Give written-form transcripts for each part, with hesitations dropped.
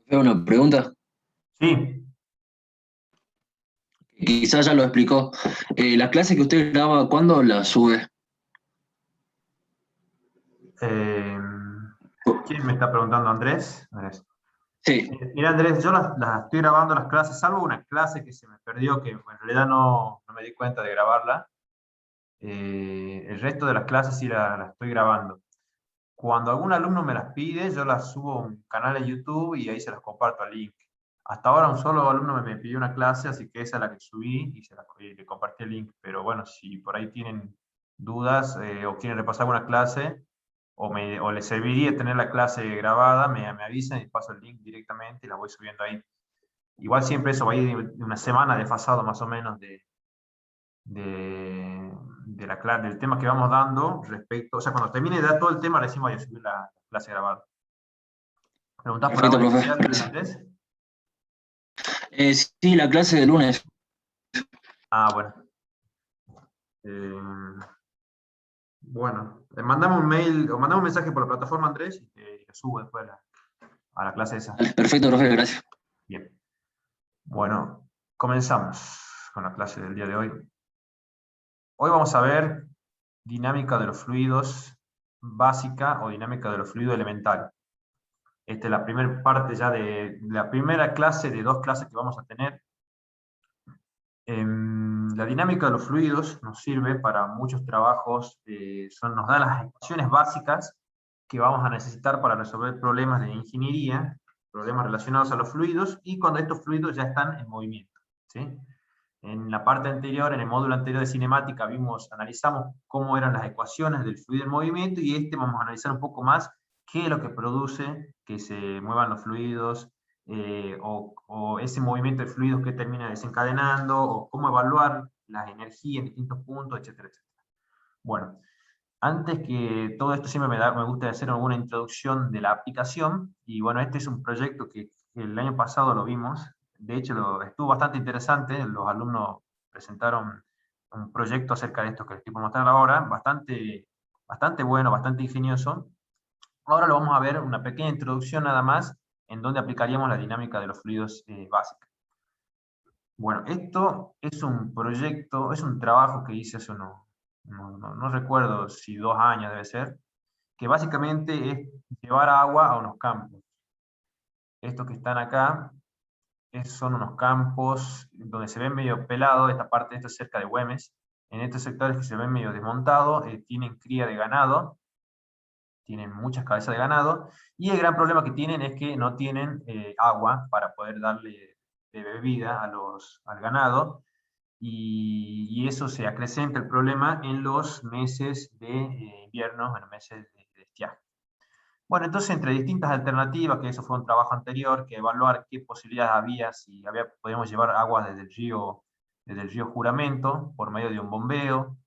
Veo una pregunta, Sí, quizás ya lo explicó. ¿La clase que usted graba, cuándo la sube? eh, ¿quién me está preguntando? ¿Andrés? Sí, Mira, Andrés, yo las estoy grabando las clases, salvo una clase que se me perdió, que en realidad no me di cuenta de grabarla. El resto de las clases sí las estoy grabando. Cuando algún alumno me las pide, yo las subo a un canal de YouTube y ahí se las comparto al link. Hasta ahora un solo alumno me pidió una clase, así que esa es la que subí y le compartí el link. Pero bueno, si por ahí tienen dudas o quieren repasar alguna clase, o les serviría tener la clase grabada, me avisan y paso el link directamente y la voy subiendo ahí. Igual siempre eso va a ir de una semana desfasado más o menos del tema que vamos dando respecto, o sea, cuando termine de dar todo el tema, recién voy a subir la clase grabada. ¿Preguntás por perfecto, algo en profe. especial, Gracias. Andrés? Sí, la clase de lunes. Ah, bueno. Eh, bueno, mandame un mail o mandame un mensaje por la plataforma, Andrés, y te subo después a la clase esa. Vale, perfecto, profe, gracias. Bien. Bueno, comenzamos con la clase del día de hoy. Hoy vamos a ver dinámica de los fluidos básica o dinámica de los fluidos elementales. Esta es la primera parte ya de la primera clase de dos clases que vamos a tener. La dinámica de los fluidos nos sirve para muchos trabajos, nos da las ecuaciones básicas que vamos a necesitar para resolver problemas de ingeniería, problemas relacionados a los fluidos, y cuando estos fluidos ya están en movimiento. ¿Sí? En la parte anterior, en el módulo anterior de cinemática, analizamos cómo eran las ecuaciones del fluido en movimiento, y vamos a analizar un poco más qué es lo que produce que se muevan los fluidos, o ese movimiento de fluidos que termina desencadenando, o cómo evaluar las energías en distintos puntos, etcétera, etcétera. Bueno, antes que todo esto siempre me gusta hacer alguna introducción de la aplicación, y bueno, este es un proyecto que el año pasado lo vimos. De hecho estuvo bastante interesante, los alumnos presentaron un proyecto acerca de esto que les estoy por mostrar ahora, bastante bueno, bastante ingenioso. Ahora lo vamos a ver una pequeña introducción nada más, en donde aplicaríamos la dinámica de los fluidos básica. Bueno, esto es un proyecto, es un trabajo que hice hace no recuerdo si 2 años debe ser, que básicamente es llevar agua a unos campos. Estos que están acá son unos campos donde se ven medio pelado, esta parte, esto es cerca de Güemes. En estos sectores que se ven medio desmontados, tienen cría de ganado, tienen muchas cabezas de ganado, y el gran problema que tienen es que no tienen agua para poder darle de bebida al ganado, y eso se acrecenta el problema en los meses de invierno, en los meses de estiaje. Bueno, entonces entre distintas alternativas, que eso fue un trabajo anterior, que evaluar qué posibilidades había, si podíamos llevar agua desde el río Juramento por medio de un bombeo,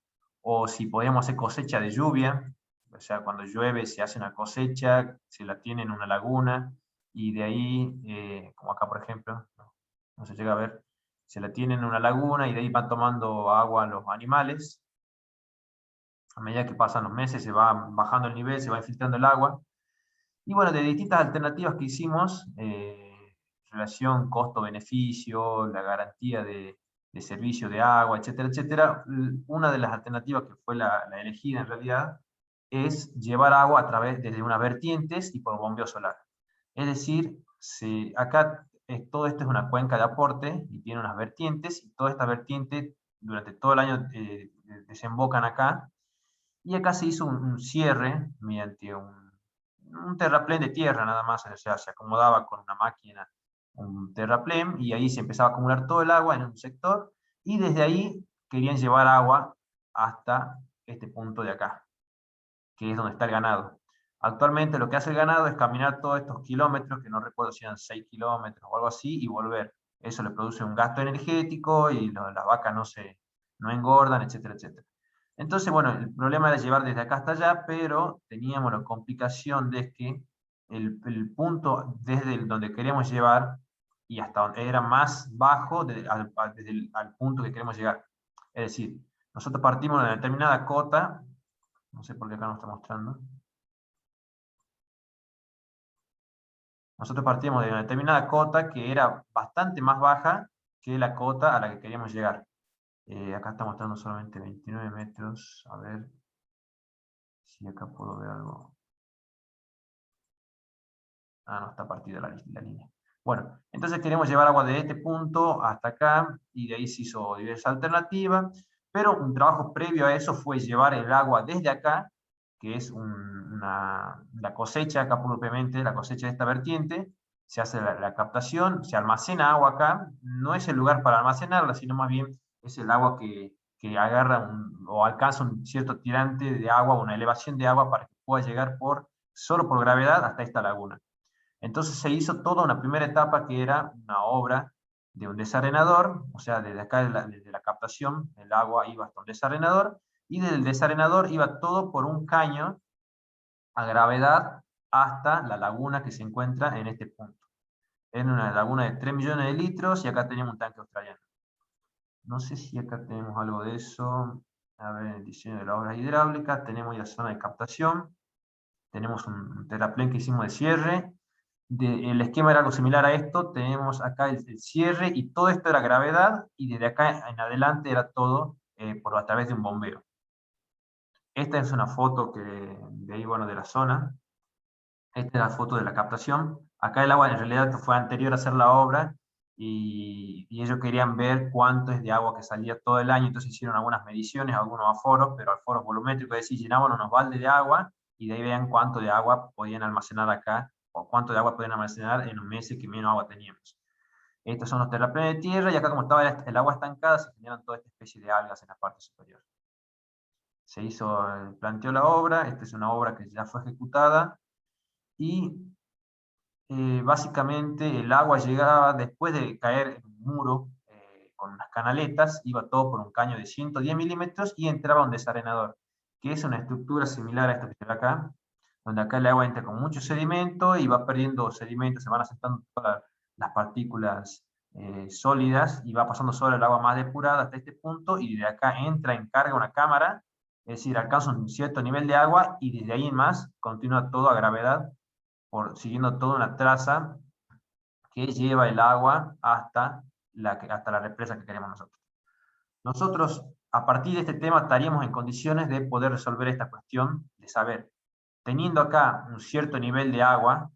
o si podíamos hacer cosecha de lluvia, o sea, cuando llueve se hace una cosecha, se la tiene en una laguna, y de ahí, como acá por ejemplo, no se llega a ver, se la tiene en una laguna y de ahí van tomando agua los animales. A medida que pasan los meses se va bajando el nivel, se va infiltrando el agua. Y bueno, de distintas alternativas que hicimos, relación costo-beneficio, la garantía de servicio de agua, etcétera, etcétera, una de las alternativas que fue la elegida en realidad es llevar agua a través desde unas vertientes y por bombeo solar. Es decir, acá todo esto es una cuenca de aporte y tiene unas vertientes, y todas estas vertientes durante todo el año desembocan acá, y acá se hizo un cierre mediante un terraplén de tierra nada más, o sea, se acomodaba con una máquina un terraplén, y ahí se empezaba a acumular todo el agua en un sector, y desde ahí querían llevar agua hasta este punto de acá, que es donde está el ganado. Actualmente lo que hace el ganado es caminar todos estos kilómetros, que no recuerdo si eran 6 kilómetros o algo así, y volver. Eso le produce un gasto energético, y las vacas no engordan, etcétera, etcétera. Entonces, bueno, el problema era llevar desde acá hasta allá, pero teníamos la complicación de que el punto desde donde queremos llevar y hasta donde era más bajo al punto que queremos llegar. Es decir, nosotros partimos de una determinada cota, no sé por qué acá no está mostrando. nosotros partíamos de una determinada cota que era bastante más baja que la cota a la que queríamos llegar. Acá está mostrando solamente 29 metros. A ver si acá puedo ver algo. Ah, no, está partida la línea. Bueno, entonces queremos llevar agua de este punto hasta acá, y de ahí se hizo diversas alternativas, pero un trabajo previo a eso fue llevar el agua desde acá, que es la cosecha, acá propiamente, la cosecha de esta vertiente, se hace la captación, se almacena agua acá, no es el lugar para almacenarla, sino más bien es el agua que agarra o alcanza un cierto tirante de agua, una elevación de agua para que pueda llegar solo por gravedad hasta esta laguna. Entonces se hizo toda una primera etapa que era una obra de un desarenador, o sea, desde acá, desde la captación, el agua iba hasta un desarenador, y del desarenador iba todo por un caño a gravedad hasta la laguna que se encuentra en este punto. Es una laguna de 3 millones de litros y acá tenemos un tanque australiano. No sé si acá tenemos algo de eso. A ver, el diseño de la obra hidráulica, tenemos ya la zona de captación, tenemos un terraplén que hicimos de cierre. El esquema era algo similar a esto, tenemos acá el cierre y todo esto era gravedad y desde acá en adelante era todo a través de un bombeo. Esta es una foto de ahí, bueno, de la zona. Esta es la foto de la captación. Acá el agua en realidad fue anterior a hacer la obra y ellos querían ver cuánto es de agua que salía todo el año, entonces hicieron algunas mediciones, algunos aforos, pero aforos volumétricos, es decir, llenaban unos baldes de agua y de ahí vean cuánto de agua podían almacenar acá o cuánto de agua podían almacenar en los meses que menos agua teníamos. Estos son los terraplenes de tierra y acá como estaba el agua estancada se generan toda esta especie de algas en la parte superior. Se planteó la obra, esta es una obra que ya fue ejecutada y básicamente el agua llegaba después de caer en un muro con unas canaletas, iba todo por un caño de 110 milímetros y entraba un desarenador, que es una estructura similar a esta que se ve acá, donde acá el agua entra con mucho sedimento y va perdiendo sedimento, se van asentando todas las partículas sólidas y va pasando sobre el agua más depurada hasta este punto y de acá entra en carga una cámara, es decir, alcanza un cierto nivel de agua y desde ahí en más continúa todo a gravedad siguiendo toda una traza que lleva el agua hasta la represa que queremos nosotros. Nosotros, a partir de este tema, estaríamos en condiciones de poder resolver esta cuestión, de saber, teniendo acá un cierto nivel de agua,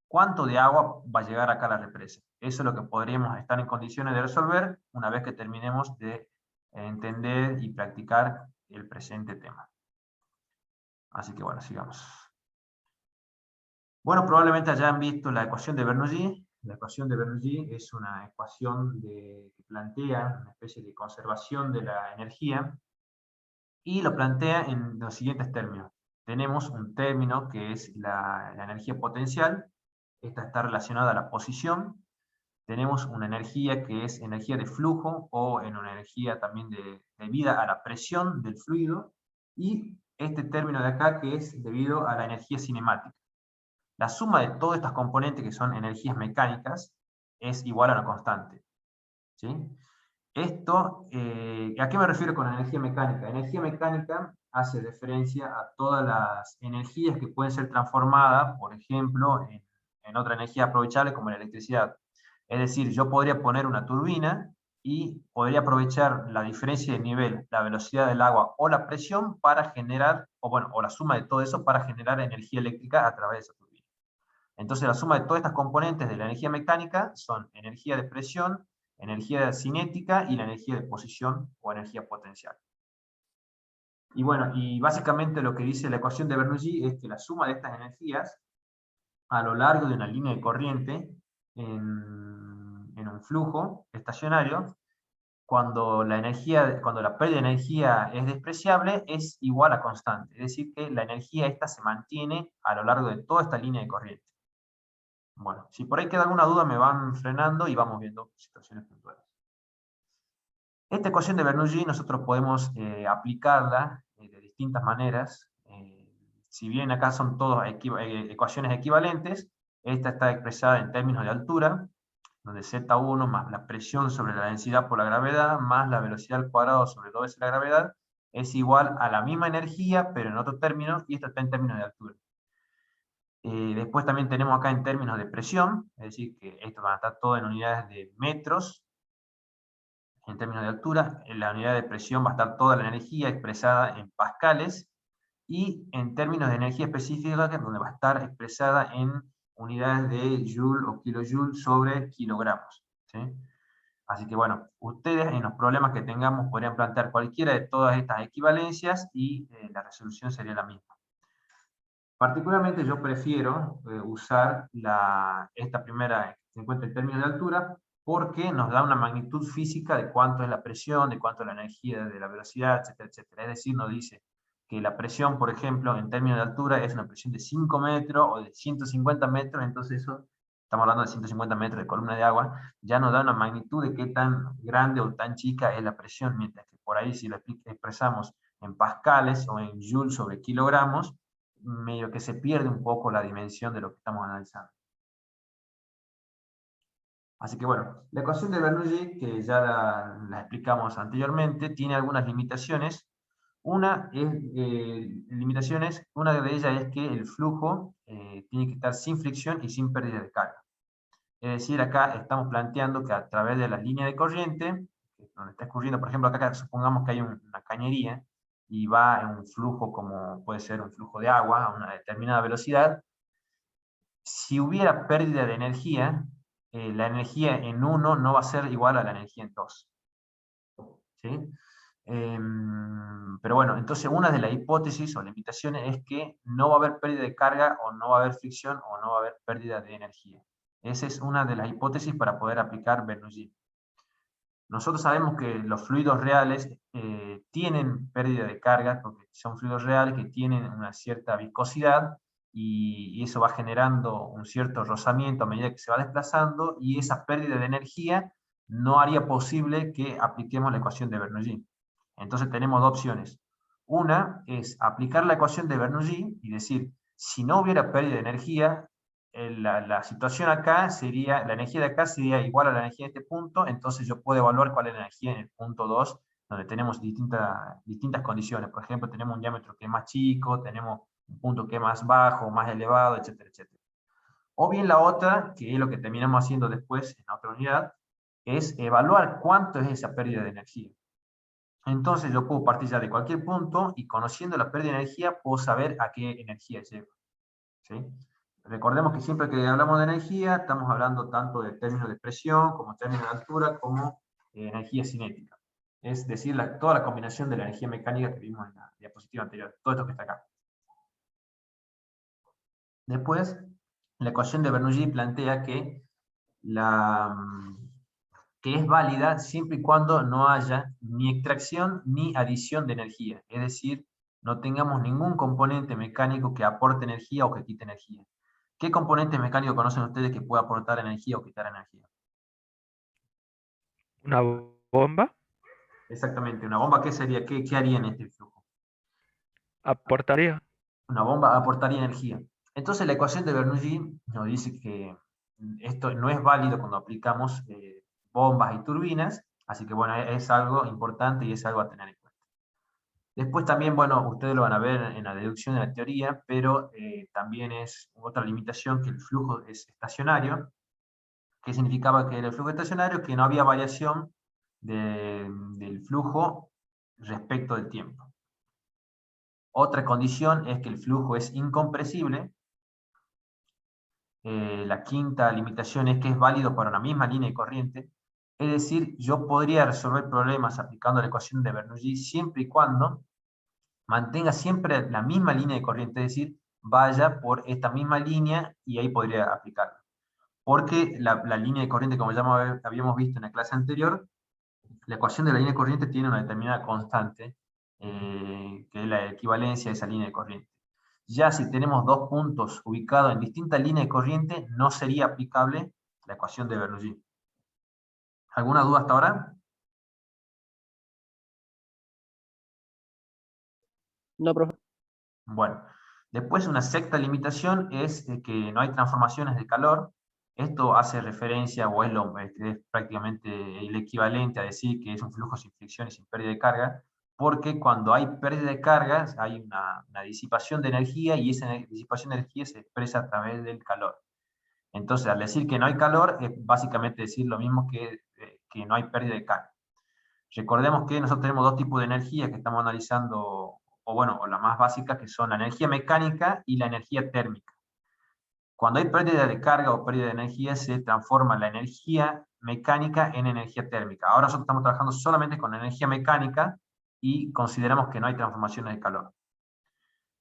¿cuánto de agua va a llegar acá a la represa? Eso es lo que podríamos estar en condiciones de resolver una vez que terminemos de entender y practicar el presente tema. Así que bueno, sigamos. Bueno, probablemente hayan visto la ecuación de Bernoulli. La ecuación de Bernoulli es una ecuación que plantea una especie de conservación de la energía y lo plantea en los siguientes términos. Tenemos un término que es la energía potencial. Esta está relacionada a la posición. Tenemos una energía que es energía de flujo o en una energía también debida a la presión del fluido. Y este término de acá que es debido a la energía cinemática. La suma de todas estas componentes que son energías mecánicas es igual a una constante. ¿Sí? Esto, ¿a qué me refiero con energía mecánica? Energía mecánica hace referencia a todas las energías que pueden ser transformadas, por ejemplo, en otra energía aprovechable como la electricidad. Es decir, yo podría poner una turbina y podría aprovechar la diferencia de nivel, la velocidad del agua o la presión para generar, o la suma de todo eso para generar energía eléctrica a través de esa turbina. Entonces la suma de todas estas componentes de la energía mecánica son energía de presión, energía cinética y la energía de posición o energía potencial. Y bueno, y básicamente lo que dice la ecuación de Bernoulli es que la suma de estas energías a lo largo de una línea de corriente en un flujo estacionario, cuando la pérdida de energía es despreciable, es igual a constante. Es decir, que la energía esta se mantiene a lo largo de toda esta línea de corriente. Bueno, si por ahí queda alguna duda me van frenando y vamos viendo situaciones puntuales. Esta ecuación de Bernoulli nosotros podemos aplicarla de distintas maneras. Si bien acá son todas ecuaciones equivalentes, esta está expresada en términos de altura, donde Z1 más la presión sobre la densidad por la gravedad, más la velocidad al cuadrado sobre 2 veces la gravedad, es igual a la misma energía, pero en otro término, y esto está en términos de altura. Después también tenemos acá en términos de presión, es decir, que esto va a estar todo en unidades de metros. En términos de altura, en la unidad de presión va a estar toda la energía expresada en pascales, y en términos de energía específica, donde va a estar expresada en unidades de joule o kilojoule sobre kilogramos, ¿sí? Así que bueno, ustedes en los problemas que tengamos podrían plantear cualquiera de todas estas equivalencias y la resolución sería la misma. Particularmente yo prefiero usar esta primera que se encuentra en términos de altura, porque nos da una magnitud física de cuánto es la presión, de cuánto es la energía, de la velocidad, etcétera, etcétera. Es decir, nos dice que la presión, por ejemplo, en términos de altura es una presión de 5 metros o de 150 metros, entonces eso, estamos hablando de 150 metros de columna de agua, ya nos da una magnitud de qué tan grande o tan chica es la presión, mientras que por ahí si lo expresamos en pascales o en joules sobre kilogramos, medio que se pierde un poco la dimensión de lo que estamos analizando. Así que bueno, la ecuación de Bernoulli, que ya la explicamos anteriormente, tiene algunas limitaciones. Una de ellas es que el flujo tiene que estar sin fricción y sin pérdida de carga. Es decir, acá estamos planteando que a través de la línea de corriente, donde está escurriendo, por ejemplo, acá supongamos que hay una cañería, y va en un flujo como puede ser un flujo de agua a una determinada velocidad. Si hubiera pérdida de energía, la energía en 1 no va a ser igual a la energía en 2. ¿Sí? Pero bueno, entonces una de las hipótesis o limitaciones es que no va a haber pérdida de carga, o no va a haber fricción, o no va a haber pérdida de energía. Esa es una de las hipótesis para poder aplicar Bernoulli. Nosotros sabemos que los fluidos reales tienen pérdida de carga, porque son fluidos reales que tienen una cierta viscosidad, y eso va generando un cierto rozamiento a medida que se va desplazando, y esa pérdida de energía no haría posible que apliquemos la ecuación de Bernoulli. Entonces tenemos dos opciones. Una es aplicar la ecuación de Bernoulli y decir, si no hubiera pérdida de energía, la situación acá sería, la energía de acá sería igual a la energía de este punto, entonces yo puedo evaluar cuál es la energía en el punto 2, donde tenemos distintas condiciones. Por ejemplo, tenemos un diámetro que es más chico, tenemos un punto que es más bajo, más elevado, etcétera, etcétera. O bien la otra, que es lo que terminamos haciendo después en otra unidad, es evaluar cuánto es esa pérdida de energía. Entonces yo puedo partir ya de cualquier punto, y conociendo la pérdida de energía puedo saber a qué energía llego, ¿sí? Recordemos que siempre que hablamos de energía, estamos hablando tanto de términos de presión, como términos de altura, como energía cinética. Es decir, toda la combinación de la energía mecánica que vimos en la diapositiva anterior, todo esto que está acá. Después, la ecuación de Bernoulli plantea que es válida siempre y cuando no haya ni extracción ni adición de energía. Es decir, no tengamos ningún componente mecánico que aporte energía o que quite energía. ¿Qué componentes mecánicos conocen ustedes que pueda aportar energía o quitar energía? Una bomba Exactamente, una bomba, ¿qué sería? ¿Qué haría en este flujo? aportaría. Una bomba aportaría energía. Entonces la ecuación de Bernoulli nos dice que esto no es válido cuando aplicamos bombas y turbinas, así que bueno, es algo importante y es algo a tener en cuenta. Después también, bueno, ustedes lo van a ver en la deducción de la teoría, pero también es otra limitación que el flujo es estacionario. ¿Qué significaba que era el flujo estacionario? Que no había variación del flujo respecto del tiempo. Otra condición es que el flujo es incompresible. La quinta limitación es que es válido para una misma línea de corriente. Es decir, yo podría resolver problemas aplicando la ecuación de Bernoulli siempre y cuando mantenga siempre la misma línea de corriente, es decir, vaya por esta misma línea, y ahí podría aplicarlo. Porque la línea de corriente, como ya habíamos visto en la clase anterior, la ecuación de la línea de corriente tiene una determinada constante, que es la equivalencia de esa línea de corriente. Ya si tenemos dos puntos ubicados en distintas líneas de corriente, no sería aplicable la ecuación de Bernoulli. ¿Alguna duda hasta ahora? No, profe. Bueno, después una sexta limitación es que no hay transformaciones de calor. Esto hace referencia, o es prácticamente el equivalente a decir que es un flujo sin fricción y sin pérdida de carga, porque cuando hay pérdida de cargas hay una disipación de energía, y esa disipación de energía se expresa a través del calor. Entonces, al decir que no hay calor, es básicamente decir lo mismo que no hay pérdida de carga. Recordemos que nosotros tenemos dos tipos de energía que estamos analizando, o la más básica, que son la energía mecánica y la energía térmica. Cuando hay pérdida de carga o pérdida de energía, se transforma la energía mecánica en energía térmica. Ahora nosotros estamos trabajando solamente con energía mecánica y consideramos que no hay transformaciones de calor.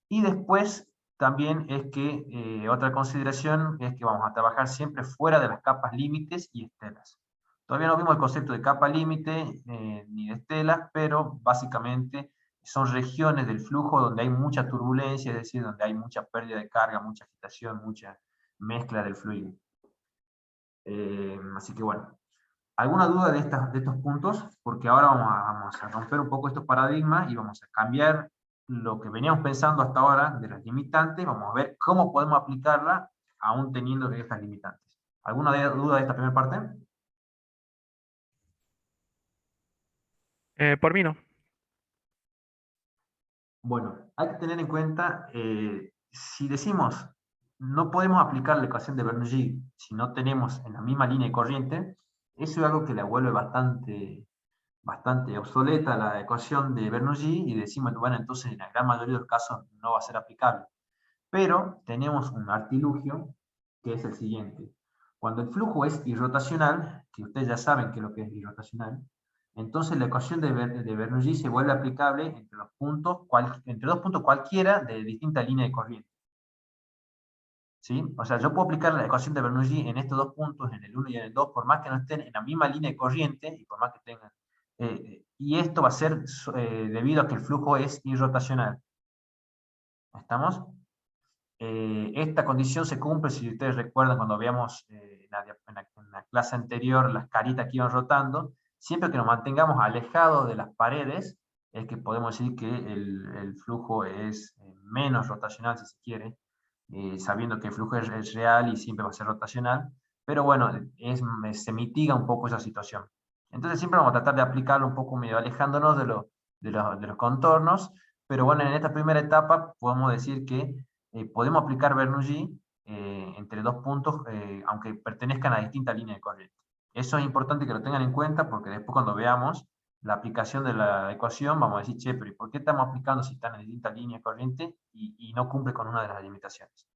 Y después también es que otra consideración es que vamos a trabajar siempre fuera de las capas límites y estelas. Todavía no vimos el concepto de capa límite ni de estelas, pero básicamente son regiones del flujo donde hay mucha turbulencia, es decir, donde hay mucha pérdida de carga, mucha agitación, mucha mezcla del fluido. Así que bueno, ¿alguna duda de estos puntos? Porque ahora vamos a romper un poco estos paradigmas y vamos a cambiar lo que veníamos pensando hasta ahora de las limitantes. Vamos a ver cómo podemos aplicarla aún teniendo estas limitantes. ¿Alguna duda de esta primera parte? Por mí no. Bueno, hay que tener en cuenta, si decimos no podemos aplicar la ecuación de Bernoulli si no tenemos en la misma línea de corriente, eso es algo que la vuelve bastante obsoleta la ecuación de Bernoulli, y decimos, bueno, entonces en la gran mayoría de los casos no va a ser aplicable. Pero tenemos un artilugio que es el siguiente. Cuando el flujo es irrotacional, que ustedes ya saben qué es lo que es irrotacional, entonces la ecuación de Bernoulli se vuelve aplicable entre dos puntos cualquiera de distinta línea de corriente. ¿Sí? O sea, yo puedo aplicar la ecuación de Bernoulli en estos dos puntos, en el 1 y en el 2, por más que no estén en la misma línea de corriente, y por más que tengan... y esto va a ser debido a que el flujo es irrotacional. ¿Estamos? Esta condición se cumple, si ustedes recuerdan cuando veíamos en la clase anterior las caritas que iban rotando. Siempre que nos mantengamos alejados de las paredes, es que podemos decir que el flujo es menos rotacional, si se quiere, sabiendo que el flujo es real y siempre va a ser rotacional, pero bueno, se mitiga un poco esa situación. Entonces siempre vamos a tratar de aplicarlo un poco medio alejándonos de los contornos, pero bueno, en esta primera etapa podemos decir que podemos aplicar Bernoulli entre dos puntos, aunque pertenezcan a distintas líneas de corriente. Eso es importante que lo tengan en cuenta, porque después cuando veamos la aplicación de la ecuación, vamos a decir, che, pero ¿por qué estamos aplicando si están en distintas líneas de corriente y no cumple con una de las limitaciones?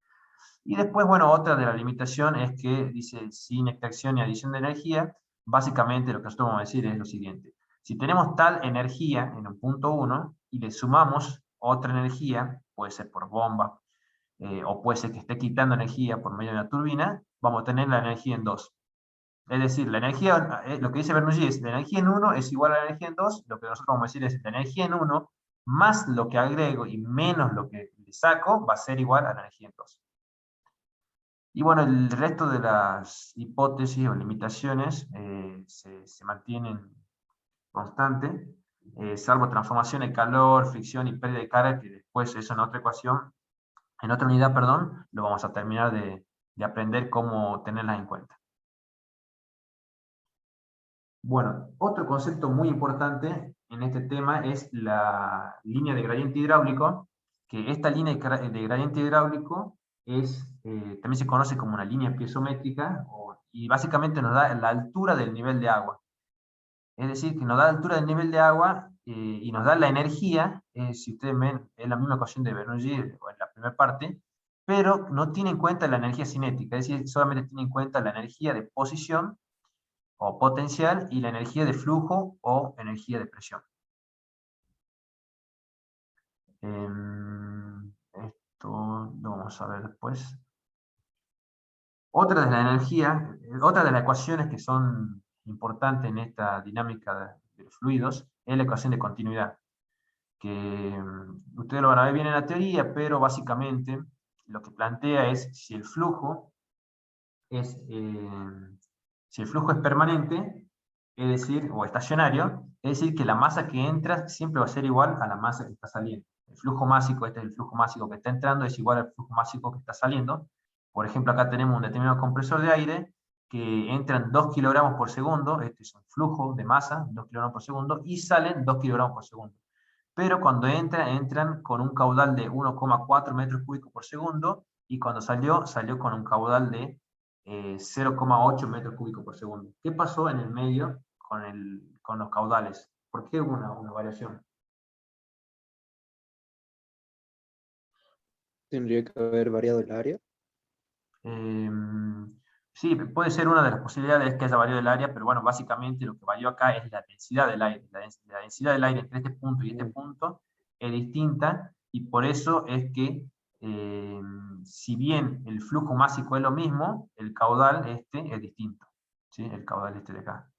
Y después, bueno, otra de la limitación es que dice, sin extracción ni adición de energía, básicamente lo que nosotros vamos a decir es lo siguiente. Si tenemos tal energía en un punto 1 y le sumamos otra energía, puede ser por bomba, o puede ser que esté quitando energía por medio de una turbina, vamos a tener la energía en 2. Es decir, la energía, lo que dice Bernoulli es, la energía en 1 es igual a la energía en 2, lo que nosotros vamos a decir es, la energía en 1 más lo que agrego y menos lo que le saco, va a ser igual a la energía en 2. Y bueno, el resto de las hipótesis o limitaciones se mantienen constantes, salvo transformación de calor, fricción y pérdida de carga, que después eso en otra ecuación, en otra unidad, perdón, lo vamos a terminar de aprender cómo tenerlas en cuenta. Bueno, otro concepto muy importante en este tema es la línea de gradiente hidráulico, que esta línea de gradiente hidráulico también se conoce como una línea piezométrica, y básicamente nos da la altura del nivel de agua. Es decir, que nos da la altura del nivel de agua y nos da la energía, si ustedes ven, es la misma ecuación de Bernoulli en la primera parte, pero no tiene en cuenta la energía cinética, es decir, solamente tiene en cuenta la energía de posición o potencial y la energía de flujo o energía de presión. Esto lo vamos a ver después. Otra de las ecuaciones que son importantes en esta dinámica de los fluidos es la ecuación de continuidad, que ustedes lo van a ver bien en la teoría, pero básicamente lo que plantea es si el flujo es permanente, es decir, o estacionario, es decir, que la masa que entra siempre va a ser igual a la masa que está saliendo. El flujo másico, este es el flujo másico que está entrando, es igual al flujo másico que está saliendo. Por ejemplo, acá tenemos un determinado compresor de aire que entran 2 kilogramos por segundo, este es un flujo de masa, 2 kilogramos por segundo, y salen 2 kilogramos por segundo. pero cuando entran con un caudal de 1,4 metros cúbicos por segundo, y cuando salió con un caudal de 0,8 metros cúbicos por segundo. ¿Qué pasó en el medio con los caudales? ¿Por qué hubo una variación? Tendría que haber variado el área. Sí, puede ser una de las posibilidades que haya variado el área, pero bueno, básicamente lo que varió acá es la densidad del aire. La densidad del aire entre este punto y este punto es distinta, y por eso es que, si bien el flujo másico es lo mismo, el caudal este es distinto. ¿Sí? El caudal este de acá.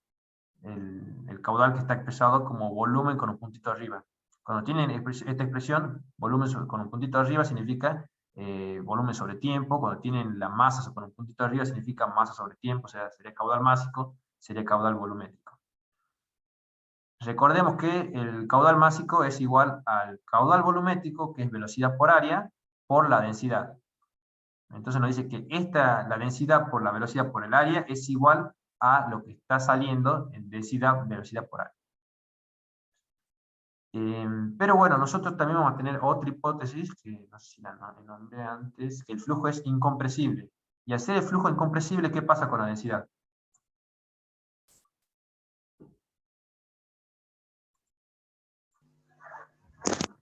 El caudal que está expresado como volumen con un puntito arriba. Cuando tienen esta expresión, volumen con un puntito arriba significa volumen sobre tiempo. Cuando tienen la masa con un puntito arriba significa masa sobre tiempo, o sea, sería caudal másico, sería caudal volumétrico. Recordemos que el caudal másico es igual al caudal volumétrico, que es velocidad por área, por la densidad. Entonces nos dice que la densidad por la velocidad por el área es igual a lo que está saliendo en densidad, velocidad por área. Pero bueno, nosotros también vamos a tener otra hipótesis, que no sé si la nombré antes, que el flujo es incompresible. Y al ser el flujo incompresible, ¿qué pasa con la densidad?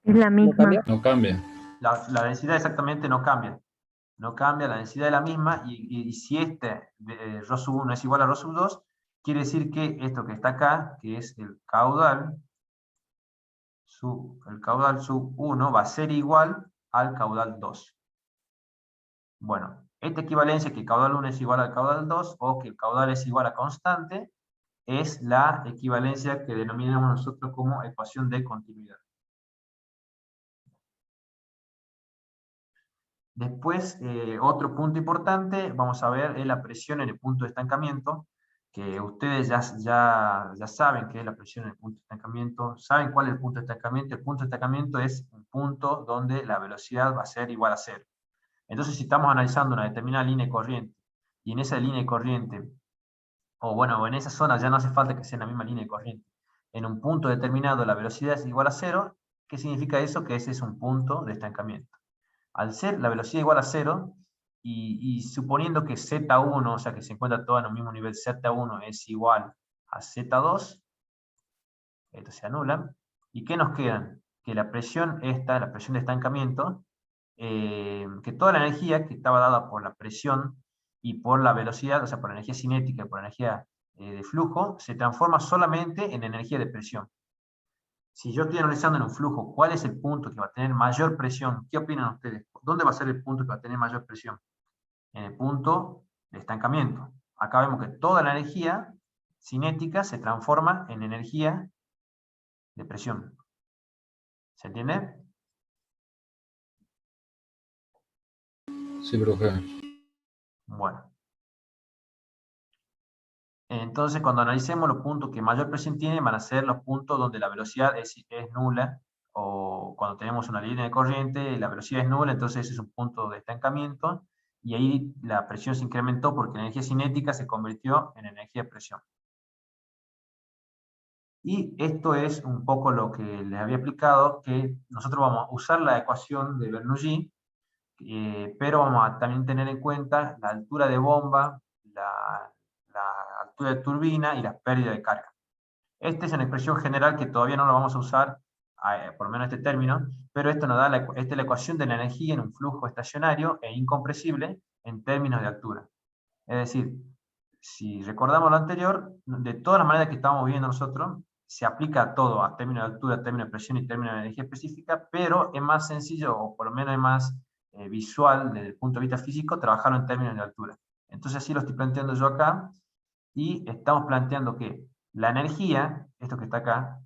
Es la misma. No cambia. La densidad exactamente no cambia. No cambia, la densidad es la misma, y si ρ sub 1 es igual a ρ sub 2, quiere decir que esto que está acá, que es el caudal sub 1, va a ser igual al caudal 2. Bueno, esta equivalencia, que el caudal 1 es igual al caudal 2, o que el caudal es igual a constante, es la equivalencia que denominamos nosotros como ecuación de continuidad. Después, otro punto importante, vamos a ver, es la presión en el punto de estancamiento, que ustedes ya saben qué es la presión en el punto de estancamiento. ¿Saben cuál es el punto de estancamiento? El punto de estancamiento es un punto donde la velocidad va a ser igual a cero. Entonces, si estamos analizando una determinada línea de corriente, y en esa línea de corriente, o bueno, en esa zona ya no hace falta que sea en la misma línea de corriente, en un punto determinado la velocidad es igual a cero, ¿qué significa eso? Que ese es un punto de estancamiento. Al ser la velocidad igual a cero, y suponiendo que Z1, o sea que se encuentra todo en un mismo nivel, Z1 es igual a Z2, esto se anula, ¿y qué nos quedan? Que la presión esta, la presión de estancamiento, que toda la energía que estaba dada por la presión y por la velocidad, o sea, por la energía cinética y por la energía de flujo, se transforma solamente en energía de presión. Si yo estoy analizando en un flujo, ¿cuál es el punto que va a tener mayor presión? ¿Qué opinan ustedes? ¿Dónde va a ser el punto que va a tener mayor presión? En el punto de estancamiento. Acá vemos que toda la energía cinética se transforma en energía de presión. ¿Se entiende? Sí, profe. Bueno. Entonces, cuando analicemos los puntos que mayor presión tienen, van a ser los puntos donde la velocidad es nula, o cuando tenemos una línea de corriente, la velocidad es nula, entonces ese es un punto de estancamiento, y ahí la presión se incrementó porque la energía cinética se convirtió en energía de presión. Y esto es un poco lo que les había explicado, que nosotros vamos a usar la ecuación de Bernoulli, pero vamos a también tener en cuenta la altura de bomba, la altura de turbina y las pérdidas de carga. Esta es una expresión general que todavía no la vamos a usar, por lo menos este término, pero esto nos da esta es la ecuación de la energía en un flujo estacionario e incompresible en términos de altura. Es decir, si recordamos lo anterior, de todas las maneras que estamos viendo nosotros, se aplica a todo, a términos de altura, términos de presión y términos de energía específica, pero es más sencillo, o por lo menos es más visual desde el punto de vista físico, trabajarlo en términos de altura. Entonces así lo estoy planteando yo acá, y estamos planteando que la energía, esto que está acá,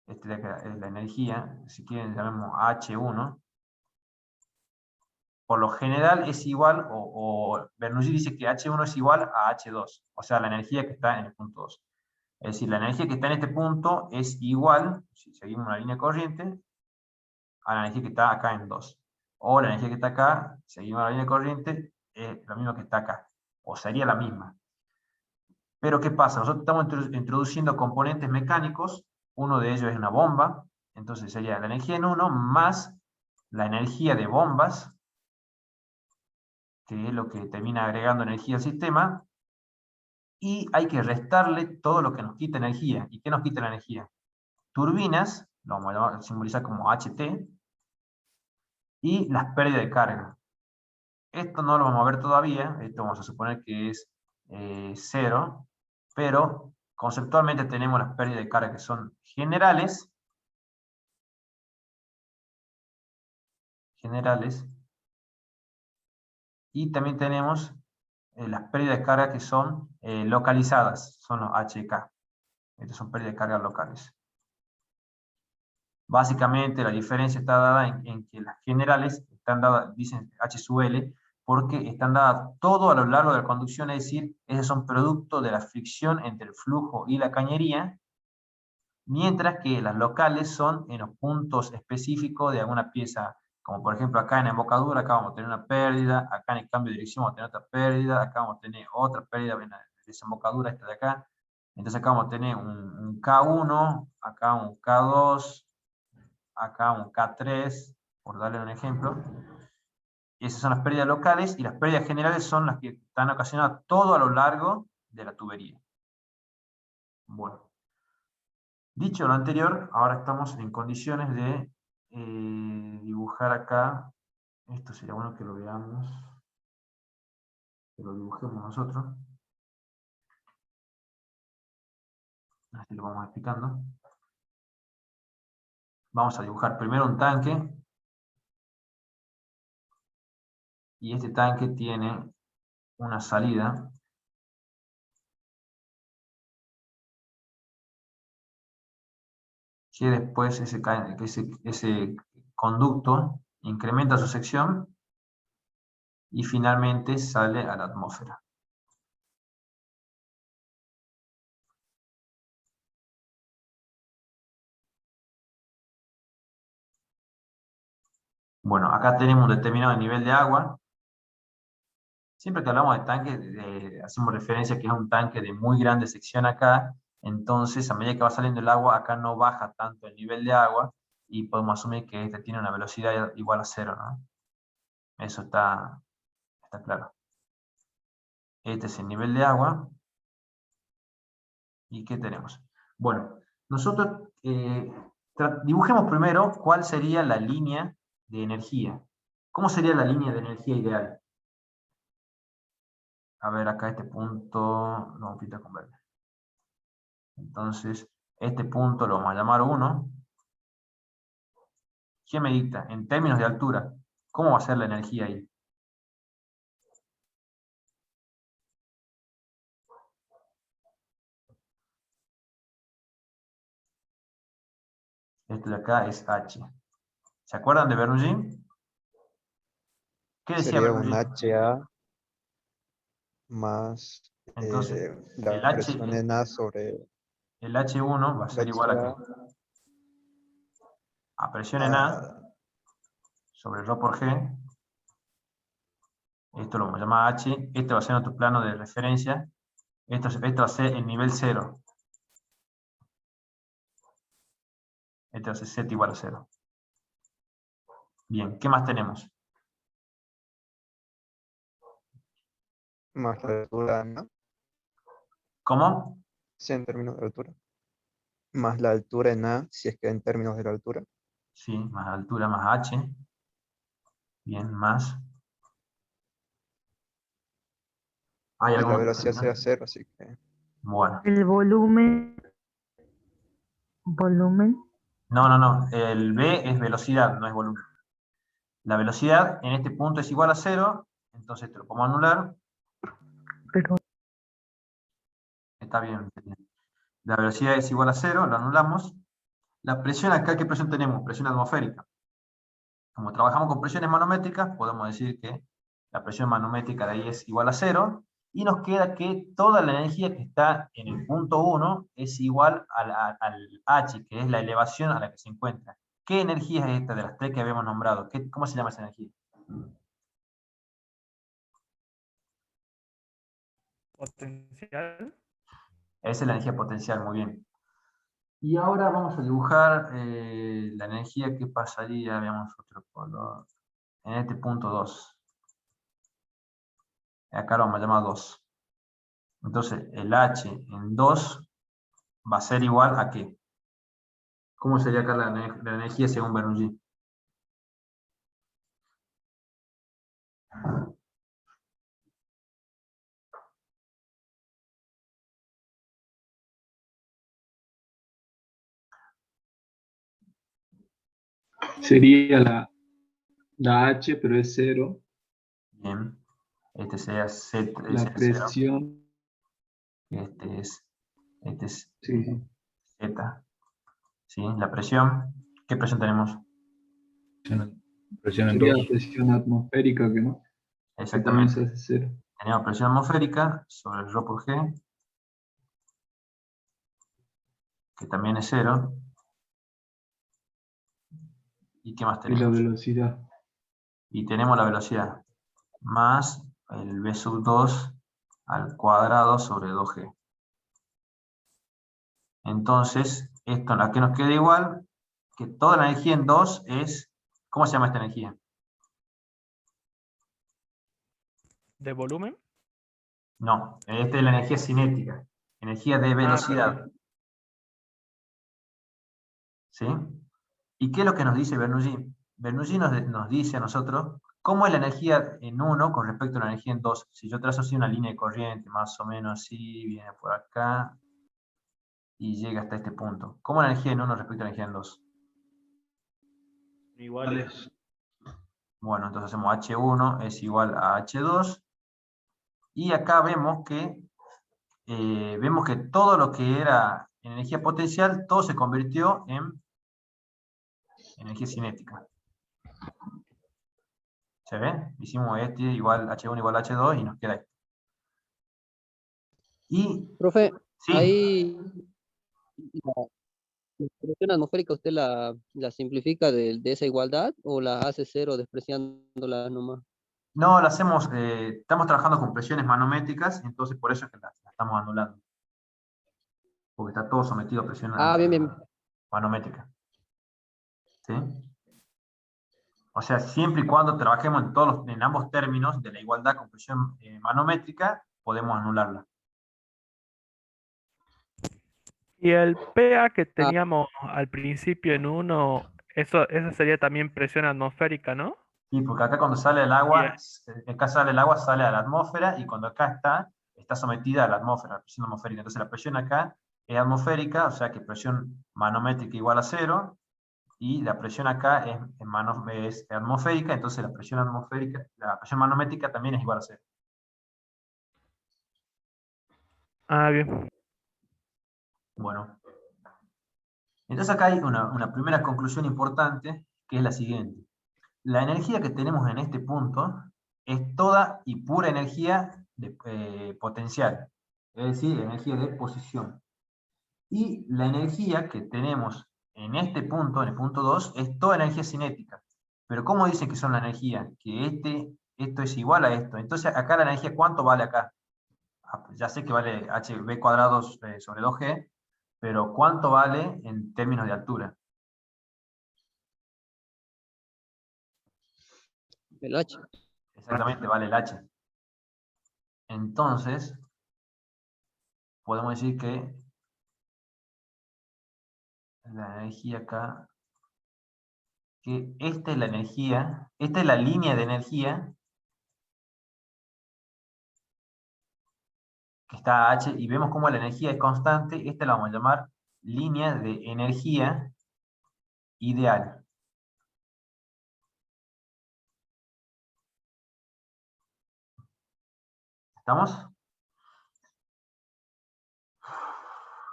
este de acá es la energía, si quieren llamemos H1, por lo general es igual, o Bernoulli dice que H1 es igual a H2, o sea, la energía que está en el punto 2. Es decir, la energía que está en este punto es igual, si seguimos una línea corriente, a la energía que está acá en 2. O la energía que está acá, seguimos la línea corriente, es lo mismo que está acá, o sería la misma. Pero ¿qué pasa? Nosotros estamos introduciendo componentes mecánicos, uno de ellos es una bomba, Entonces sería la energía en 1 más la energía de bombas, que es lo que termina agregando energía al sistema, y hay que restarle todo lo que nos quita energía. ¿Y qué nos quita la energía? Turbinas, lo vamos a simbolizar como HT, y las pérdidas de carga. Esto no lo vamos a ver todavía, esto vamos a suponer que es 0, pero conceptualmente tenemos las pérdidas de carga que son generales, y también tenemos las pérdidas de carga que son localizadas, son los HK. Estas son pérdidas de carga locales. Básicamente la diferencia está dada en que las generales están dadas, dicen H sub L, porque están dadas todo a lo largo de la conducción, es decir, esos son producto de la fricción entre el flujo y la cañería, mientras que las locales son en los puntos específicos de alguna pieza, como por ejemplo acá en la embocadura, acá vamos a tener una pérdida, acá en el cambio de dirección vamos a tener otra pérdida, acá vamos a tener otra pérdida en la desembocadura, esta de acá, entonces acá vamos a tener un K1, acá un K2, acá un K3, por darle un ejemplo. Esas son las pérdidas locales, y las pérdidas generales son las que están ocasionadas todo a lo largo de la tubería. Bueno. Dicho lo anterior, ahora estamos en condiciones de dibujar acá. Esto sería bueno que lo veamos, que lo dibujemos nosotros. Así lo vamos explicando. Vamos a dibujar primero un tanque. Y este tanque tiene una salida. Que después ese conducto incrementa su sección y finalmente sale a la atmósfera. Bueno, acá tenemos un determinado nivel de agua. Siempre que hablamos de tanque, hacemos referencia a que es un tanque de muy grande sección acá, entonces a medida que va saliendo el agua, acá no baja tanto el nivel de agua, y podemos asumir que este tiene una velocidad igual a 0, ¿no? Eso está claro. Este es el nivel de agua. ¿Y qué tenemos? Bueno, nosotros dibujemos primero cuál sería la línea de energía. ¿Cómo sería la línea de energía ideal? A ver, acá este punto lo vamos a pintar con verde. Entonces, este punto lo vamos a llamar 1. ¿Qué me dicta? En términos de altura, ¿cómo va a ser la energía ahí? Este de acá es H. ¿Se acuerdan de Bernoulli? ¿Qué decía Sería un Bernoulli? HA más Entonces, la presión en A sobre el H1 va a ser igual HA a presión en A a sobre ρ por G. Esto lo vamos a llamar H. Este va a ser nuestro plano de referencia. Esto va a ser el nivel 0. Este va a ser Z igual a 0. Bien, ¿qué más tenemos? más la altura, ¿no? ¿Cómo? Sí, en términos de altura. Más la altura en A, si es que en términos de la altura. Sí, más altura, más H. Bien, más. ¿Hay Y la algún otro velocidad término? será 0, así que Bueno. El volumen, No. El V es velocidad, no es volumen. La velocidad en este punto es igual a 0, entonces te lo podemos anular. pero Está bien. La velocidad es igual a 0, lo anulamos. La presión acá, ¿qué presión tenemos? Presión atmosférica. Como trabajamos con presiones manométricas, podemos decir que la presión manométrica de ahí es igual a 0, y nos queda que toda la energía que está en el punto 1 es igual al H, que es la elevación a la que se encuentra. ¿Qué energía es esta de las tres que habíamos nombrado? ¿Cómo se llama esa energía? Potencial. Esa es la energía potencial, muy bien. Y ahora vamos a dibujar la energía que pasaría, veamos otro color, en este punto 2. Acá lo vamos a llamar 2. Entonces, el H en 2 va a ser igual a ¿qué? ¿Cómo sería acá la energía según Bernoulli? Sería la H, pero es cero. Bien. Este sería Z, La sería 0. presión, Este es sí, sí. Z. ¿Sí? La presión. ¿Qué presión tenemos? Presión en Sería la 2. presión atmosférica, que no, que también se Exactamente. hace cero. Tenemos presión atmosférica sobre el Rho por G, que también es 0. ¿Y qué más Y la tenemos? velocidad. Y tenemos la velocidad, más el V sub 2 al cuadrado sobre 2G. Entonces, esto a qué nos queda igual, que toda la energía en 2 es, ¿cómo se llama esta energía? ¿De volumen? No, esta es la energía cinética, energía de velocidad. Perdón. ¿Sí? ¿Y qué es lo que nos dice Bernoulli? Bernoulli nos dice a nosotros cómo es la energía en 1 con respecto a la energía en 2. Si yo trazo así una línea de corriente, más o menos así, viene por acá, y llega hasta este punto. ¿Cómo es la energía en 1 respecto a la energía en 2? Iguales. Bueno, entonces hacemos H1 es igual a H2, y acá vemos que todo lo que era energía potencial, todo se convirtió en energía cinética. ¿Se ve? Hicimos este igual H1 igual a H2 y nos queda esto. Y, Profe, sí, ahí la presión atmosférica usted la simplifica de esa igualdad o la hace cero despreciándola nomás. no, lo hacemos, estamos trabajando con presiones manométricas, entonces por eso es que la estamos anulando. Porque está todo sometido a presión Ah, bien, bien. manométrica. ¿Sí? O sea, siempre y cuando trabajemos en ambos términos de la igualdad con presión manométrica, podemos anularla. Y el PA que Ah, teníamos al principio en 1, eso sería también presión atmosférica, ¿no? Sí, porque acá cuando sale el Y agua, sale a la atmósfera, y cuando acá está sometida a la atmósfera, a la presión atmosférica. Entonces la presión acá es atmosférica, o sea que presión manométrica igual a 0, y la presión acá es atmosférica, entonces la presión manométrica también es igual a 0. bien. Bueno, entonces acá hay una primera conclusión importante, que es la siguiente. La energía que tenemos en este punto es toda y pura energía potencial, es decir, energía de posición. Y la energía que tenemos en este punto, en el punto 2, es toda energía cinética. Pero ¿cómo dice que son la energía? Que esto es igual a esto. Entonces acá la energía, ¿cuánto vale acá? Ya sé que vale hv cuadrado sobre 2g, pero ¿cuánto vale en términos de altura? el H. Exactamente, vale el h. Entonces, podemos decir que la energía acá, que esta es la energía, esta es la línea de energía que está a H, y vemos cómo la energía es constante. Esta la vamos a llamar línea de energía ideal. ¿Estamos?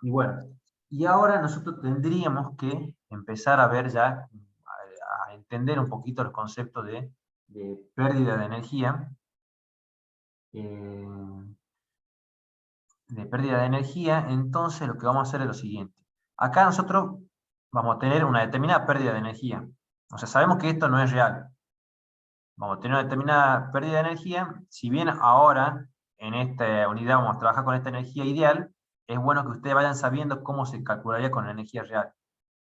Y bueno, y ahora nosotros tendríamos que empezar a ver ya, a entender un poquito los conceptos de pérdida de energía. Entonces lo que vamos a hacer es lo siguiente. Acá nosotros vamos a tener una determinada pérdida de energía. O sea, sabemos que esto no es real. Vamos a tener una determinada pérdida de energía. Si bien ahora en esta unidad vamos a trabajar con esta energía ideal, es bueno que ustedes vayan sabiendo cómo se calcularía con la energía real.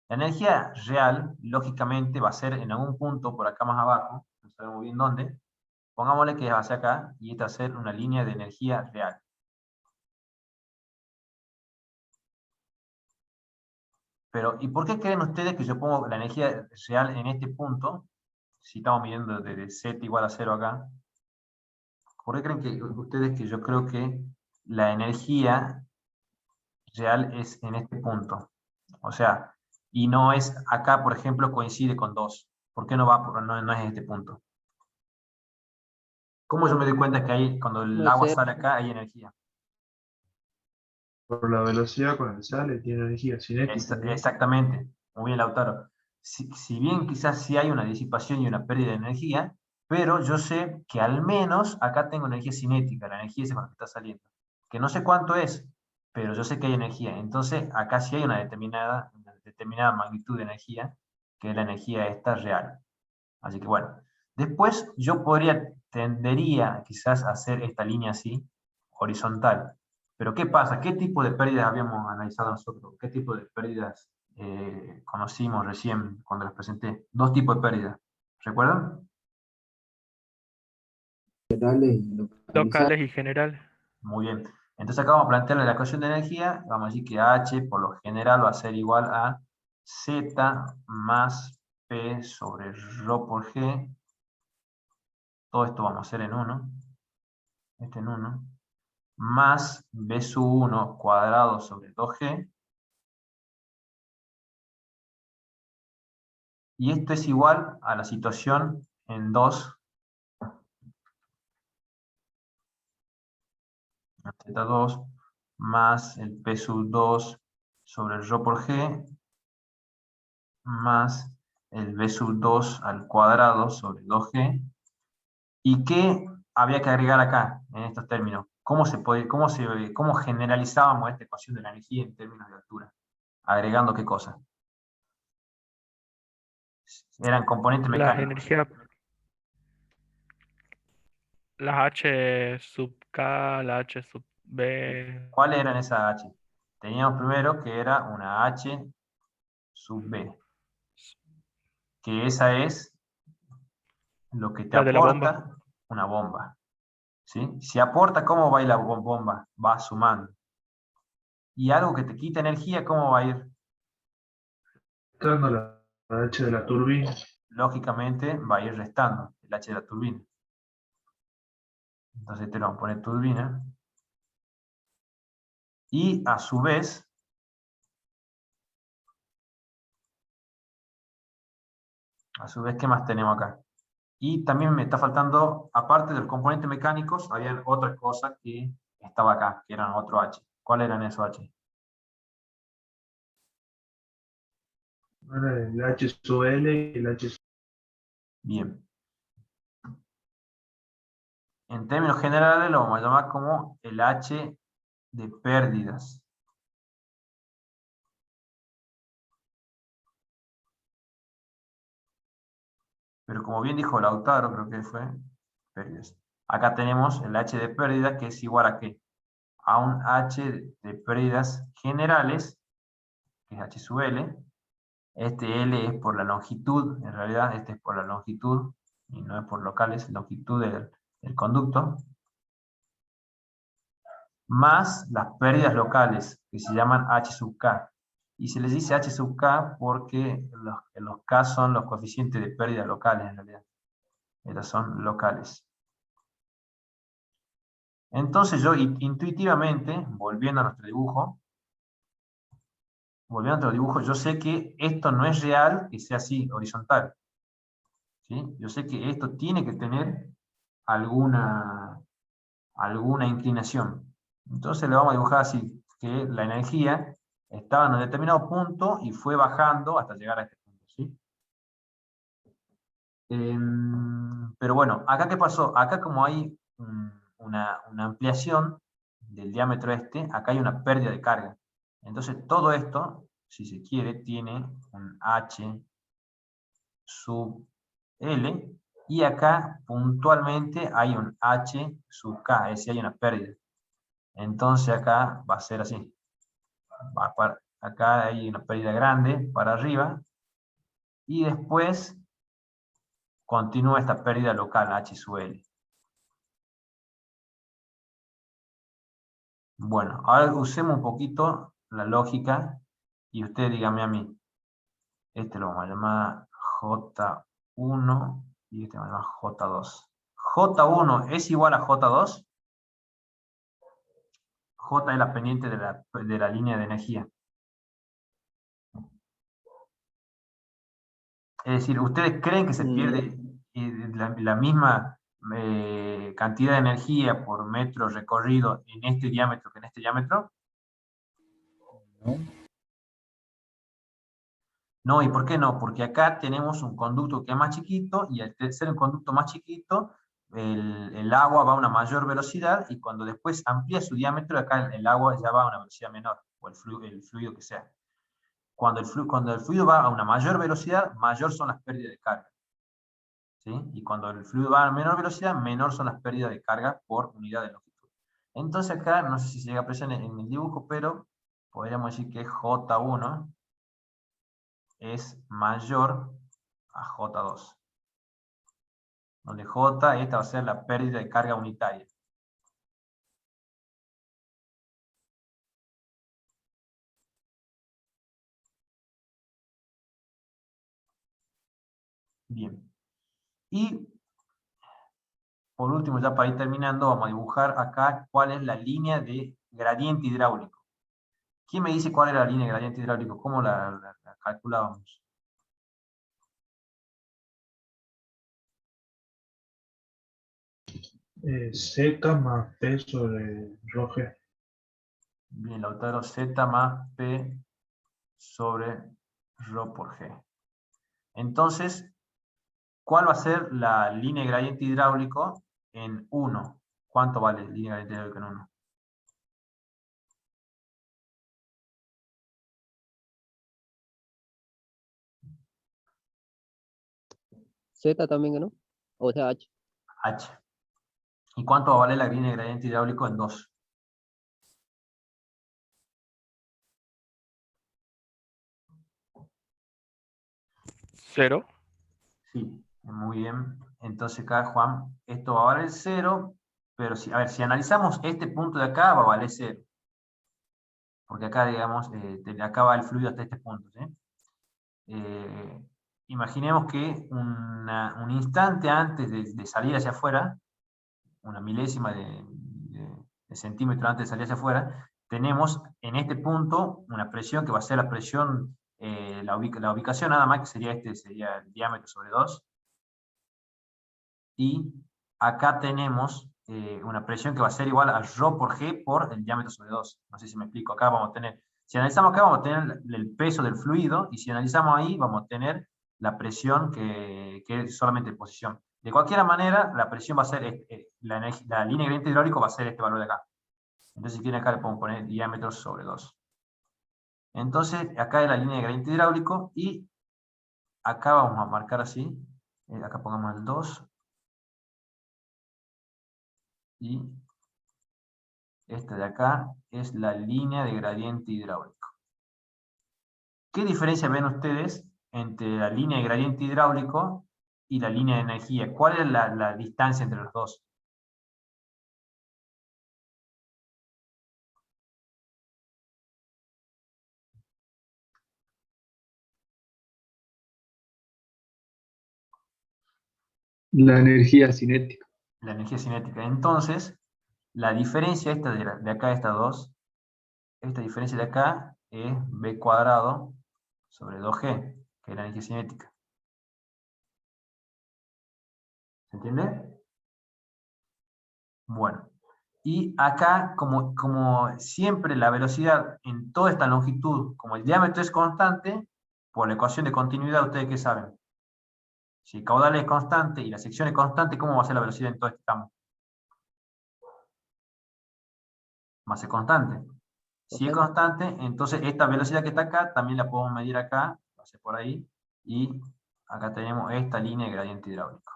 La energía real, lógicamente, va a ser en algún punto por acá más abajo, no sabemos bien dónde, pongámosle que va a ser acá, y esta va a ser una línea de energía real. Pero, ¿y por qué creen ustedes que yo pongo la energía real en este punto? Si estamos midiendo desde Z igual a 0 acá. ¿Por qué creen que ustedes que yo creo que la energía real es en este punto? O sea, y no es acá, por ejemplo, coincide con 2. ¿Por qué no va no es este punto? ¿Cómo yo me doy cuenta que hay, cuando el Puede agua ser. sale acá, hay energía? Por la velocidad con la que sale, tiene energía cinética, ¿no? Exactamente, muy bien, Lautaro. Si bien quizás sí hay una disipación y una pérdida de energía, pero yo sé que al menos acá tengo energía cinética, la energía esa con la que está saliendo. Que no sé cuánto es, pero yo sé que hay energía. Entonces acá sí hay una determinada magnitud de energía, que es la energía esta real. Así que bueno, después yo tendería quizás a hacer esta línea así, horizontal. Pero ¿qué pasa? ¿Qué tipo de pérdidas habíamos analizado nosotros? ¿Qué tipo de pérdidas conocimos recién cuando las presenté? 2 tipos de pérdidas. ¿Recuerdan? Locales y generales. Muy bien. Entonces acá vamos a plantearle la ecuación de energía. Vamos a decir que H por lo general va a ser igual a Z más P sobre Rho por G. Todo esto vamos a hacer en 1. Este en 1. Más B sub 1 cuadrado sobre 2G. Y esto es igual a la situación en 2, Z2, más el P sub 2 sobre el Rho por G, más el B sub 2 al cuadrado sobre 2G. ¿Y qué había que agregar acá, en estos términos? ¿Cómo generalizábamos esta ecuación de la energía en términos de altura? ¿Agregando qué cosa? Eran componentes Las mecánicos. energías, las H sub K, la H sub B. ¿Cuáles eran esas H? Teníamos primero que era una H sub B, que esa es lo que te La de la bomba. aporta una bomba. ¿Sí? Si aporta, ¿cómo va a ir la bomba? Va sumando. Y algo que te quita energía, ¿cómo va a ir? Restando la H de la turbina. Lógicamente va a ir restando el H de la turbina. Entonces te lo vamos a poner turbina. Y a su vez, ¿qué más tenemos acá? Y también me está faltando, aparte de los componentes mecánicos, habían otras cosas que estaba acá, que eran otro H. ¿Cuáles eran esos H? El H sub L y el H sub... Bien. En términos generales lo vamos a llamar como el H de pérdidas. Pero como bien dijo Lautaro, creo que fue, pérdidas. Acá tenemos el H de pérdida, que es igual a ¿qué? A un H de pérdidas generales, que es H sub L. Este L es por la longitud, en realidad este es por la longitud, y no es por locales, longitud del conducto. Más las pérdidas locales, que se llaman H sub K. Y se les dice H sub K porque los K son los coeficientes de pérdida locales, en realidad. Estas son locales. Entonces yo intuitivamente, volviendo a nuestro dibujo, yo sé que esto no es real que sea así, horizontal. ¿Sí? Yo sé que esto tiene que tener alguna inclinación. Entonces le vamos a dibujar así, que la energía estaba en un determinado punto y fue bajando hasta llegar a este punto. ¿Sí? Pero bueno, acá ¿qué pasó? Acá como hay una ampliación del diámetro este, acá hay una pérdida de carga. Entonces todo esto, si se quiere, tiene un H sub L, y acá puntualmente hay un H sub K, es decir, hay una pérdida. Entonces acá va a ser así. acá hay una pérdida grande para arriba, y después continúa esta pérdida local, H sub L. Bueno, ahora usemos un poquito la lógica, y usted dígame a mí. Este lo vamos a llamar J1, y este lo vamos a llamar J2. J1 es igual a J2. J es la pendiente de la línea de energía. Es decir, ¿ustedes creen que se pierde la misma cantidad de energía por metro recorrido en este diámetro que en este diámetro? No. No, ¿y por qué no? Porque acá tenemos un conducto que es más chiquito, y al ser un conducto más chiquito, el agua va a una mayor velocidad, y cuando después amplía su diámetro, acá el agua ya va a una velocidad menor, o el fluido que sea. Cuando el fluido va a una mayor velocidad, mayor son las pérdidas de carga. ¿Sí? Y cuando el fluido va a menor velocidad, menor son las pérdidas de carga por unidad de longitud. Entonces acá, no sé si se llega a apreciar en el dibujo, pero podríamos decir que J1 es mayor a J2. Donde J, esta va a ser la pérdida de carga unitaria. Bien. Y por último, ya para ir terminando, vamos a dibujar acá cuál es la línea de gradiente hidráulico. ¿Quién me dice cuál es la línea de gradiente hidráulico? ¿Cómo la calculábamos? Z más P sobre rho G. Bien, Lautaro, Z más P sobre rho por G. Entonces, ¿cuál va a ser la línea de gradiente hidráulico en 1? ¿Cuánto vale la línea de gradiente hidráulico en 1? Z también, ¿no? O sea, H. H. ¿Y cuánto va a valer la línea de gradiente hidráulico en 2? ¿Cero? Sí, muy bien. Entonces acá, Juan, esto va a valer 0, pero si, a ver, si analizamos este punto de acá, va a valer 0. Porque acá, digamos, acá va el fluido hasta este punto, ¿sí? Imaginemos que un instante antes de salir hacia afuera, una milésima de centímetro antes de salir hacia afuera, tenemos en este punto una presión que va a ser la presión, la ubicación nada más, que sería sería el diámetro sobre 2. Y acá tenemos una presión que va a ser igual a rho por G por el diámetro sobre 2. No sé si me explico. Acá vamos a tener, si analizamos acá, vamos a tener el peso del fluido, y si analizamos ahí, vamos a tener la presión que es solamente en posición. De cualquier manera, la presión va a ser, la línea de gradiente hidráulico va a ser este valor de acá. Entonces, si quieren acá le podemos poner diámetro sobre 2. Entonces, acá es la línea de gradiente hidráulico, y acá vamos a marcar así. Acá pongamos el 2. Y esta de acá es la línea de gradiente hidráulico. ¿Qué diferencia ven ustedes entre la línea de gradiente hidráulico y la línea de energía? ¿Cuál es la distancia entre los dos? La energía cinética. La energía cinética. Entonces, la diferencia esta de acá, estas dos, esta diferencia de acá es B cuadrado sobre 2G, que es la energía cinética. ¿Se entiende? Bueno. Y acá, como siempre, la velocidad en toda esta longitud, como el diámetro es constante, por la ecuación de continuidad, ¿ustedes qué saben? Si el caudal es constante y la sección es constante, ¿cómo va a ser la velocidad en todo este campo? Va a ser constante. Si es constante, entonces esta velocidad que está acá, también la podemos medir acá, va a ser por ahí, y acá tenemos esta línea de gradiente hidráulico.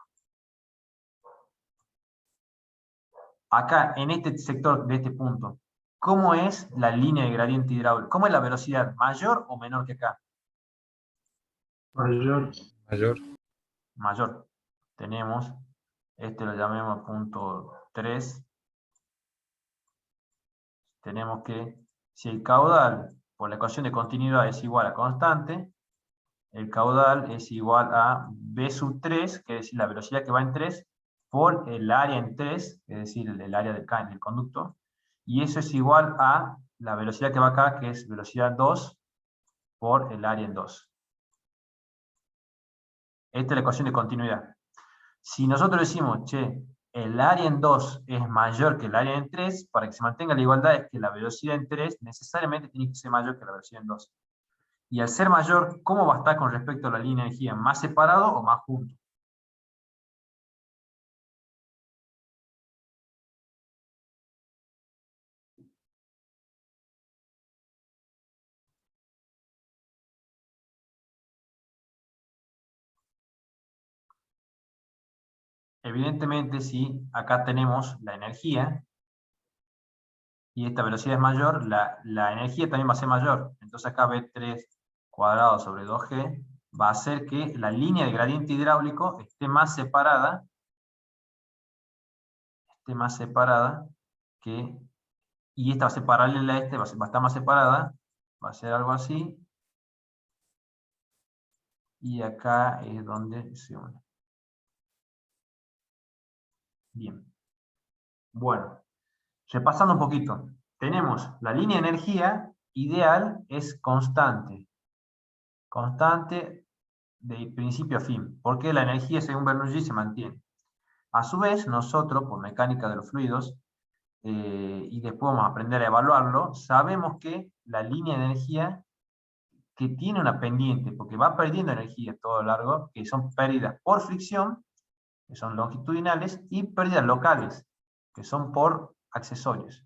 Acá, en este sector de este punto, ¿Cómo es la línea de gradiente hidráulico? ¿Cómo es la velocidad? ¿Mayor o menor que acá? Mayor. Mayor. Mayor. Tenemos, este lo llamemos punto 3. Tenemos que, si el caudal por la ecuación de continuidad es igual a constante, el caudal es igual a B sub 3, que es decir, la velocidad que va en 3, por el área en 3, es decir, el área del conducto, y eso es igual a la velocidad que va acá, que es velocidad 2, por el área en 2. Esta es la ecuación de continuidad. Si nosotros decimos, che, el área en 2 es mayor que el área en 3, para que se mantenga la igualdad es que la velocidad en 3 necesariamente tiene que ser mayor que la velocidad en 2. Y al ser mayor, ¿cómo va a estar con respecto a la línea de energía? ¿Más separado o más junto? Evidentemente, si acá tenemos la energía, y esta velocidad es mayor, la energía también va a ser mayor. Entonces acá B3 cuadrado sobre 2G va a hacer que la línea de gradiente hidráulico esté más separada que, y esta va a ser paralela a este, va a estar más separada, va a ser algo así, y acá es donde se une. Bien. Bueno, repasando un poquito, tenemos la línea de energía ideal es constante. Constante de principio a fin, porque la energía según Bernoulli se mantiene. A su vez, nosotros, por mecánica de los fluidos, y después vamos a aprender a evaluarlo, sabemos que la línea de energía que tiene una pendiente, porque va perdiendo energía todo lo largo, que son pérdidas por fricción, que son longitudinales, y pérdidas locales, que son por accesorios.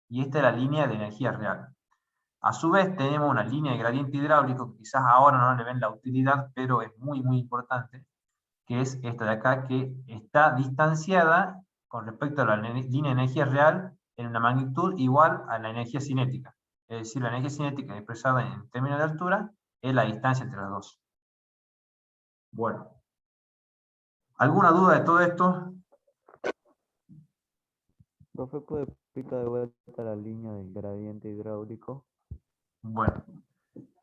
Y esta es la línea de energía real. A su vez tenemos una línea de gradiente hidráulico, que quizás ahora no le ven la utilidad, pero es muy muy importante, que es esta de acá, que está distanciada con respecto a la línea de energía real en una magnitud igual a la energía cinética. Es decir, la energía cinética expresada en términos de altura es la distancia entre las dos. Bueno, ¿alguna duda de todo esto? Profe, ¿puede explicar de vuelta la línea del gradiente hidráulico? Bueno,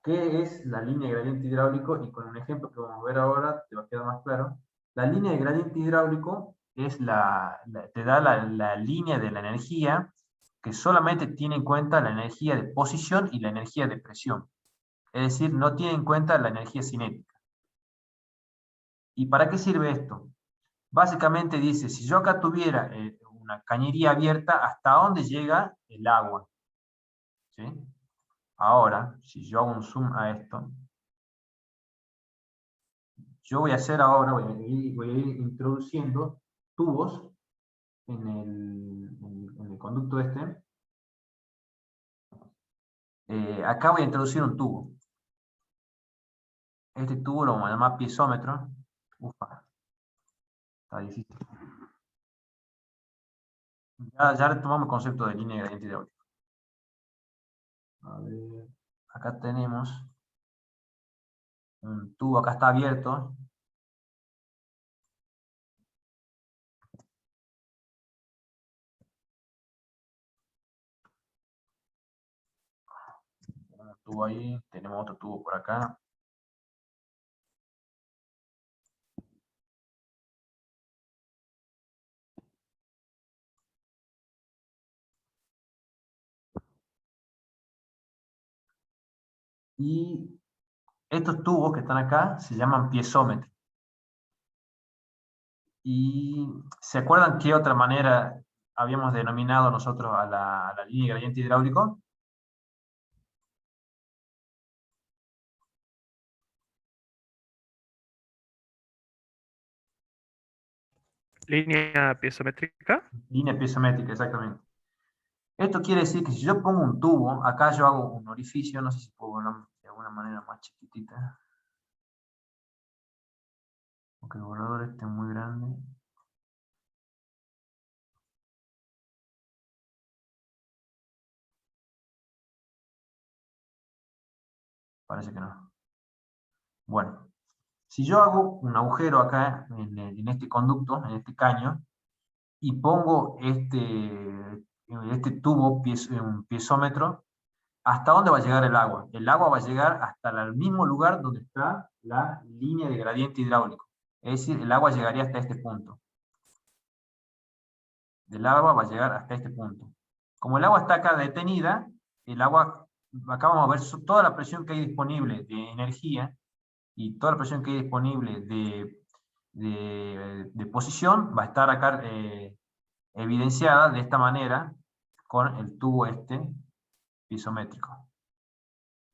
¿qué es la línea de gradiente hidráulico? Y con un ejemplo que vamos a ver ahora te va a quedar más claro. La línea de gradiente hidráulico es te da la línea de la energía que solamente tiene en cuenta la energía de posición y la energía de presión. Es decir, no tiene en cuenta la energía cinética. ¿Y para qué sirve esto? Básicamente dice, si yo acá tuviera una cañería abierta, ¿hasta dónde llega el agua? ¿Sí? Ahora, si yo hago un zoom a esto, yo voy a hacer ahora, voy a ir introduciendo tubos en el conducto este. Acá voy a introducir un tubo. Este tubo lo vamos a llamar piezómetro. Ufa, está difícil. Ya retomamos el concepto de línea de gradiente hidráulico. A ver, acá tenemos un tubo, acá está abierto. Un tubo ahí, tenemos otro tubo por acá. Y estos tubos que están acá se llaman piezómetros. ¿Y se acuerdan qué otra manera habíamos denominado nosotros a la línea de gradiente hidráulico? Línea piezométrica. Línea piezométrica, exactamente. Esto quiere decir que si yo pongo un tubo, acá yo hago un orificio, no sé si puedo ponerlo de alguna manera más chiquitita, porque el borrador este es muy grande. Parece que no. Bueno, si yo hago un agujero acá en este conducto, en este caño, y pongo este tubo, un piezómetro, ¿hasta dónde va a llegar el agua? El agua va a llegar hasta el mismo lugar donde está la línea de gradiente hidráulico. Es decir, el agua llegaría hasta este punto. El agua va a llegar hasta este punto. Como el agua está acá detenida, el agua, acá vamos a ver toda la presión que hay disponible de energía y toda la presión que hay disponible de posición va a estar acá evidenciada de esta manera con el tubo pisométrico.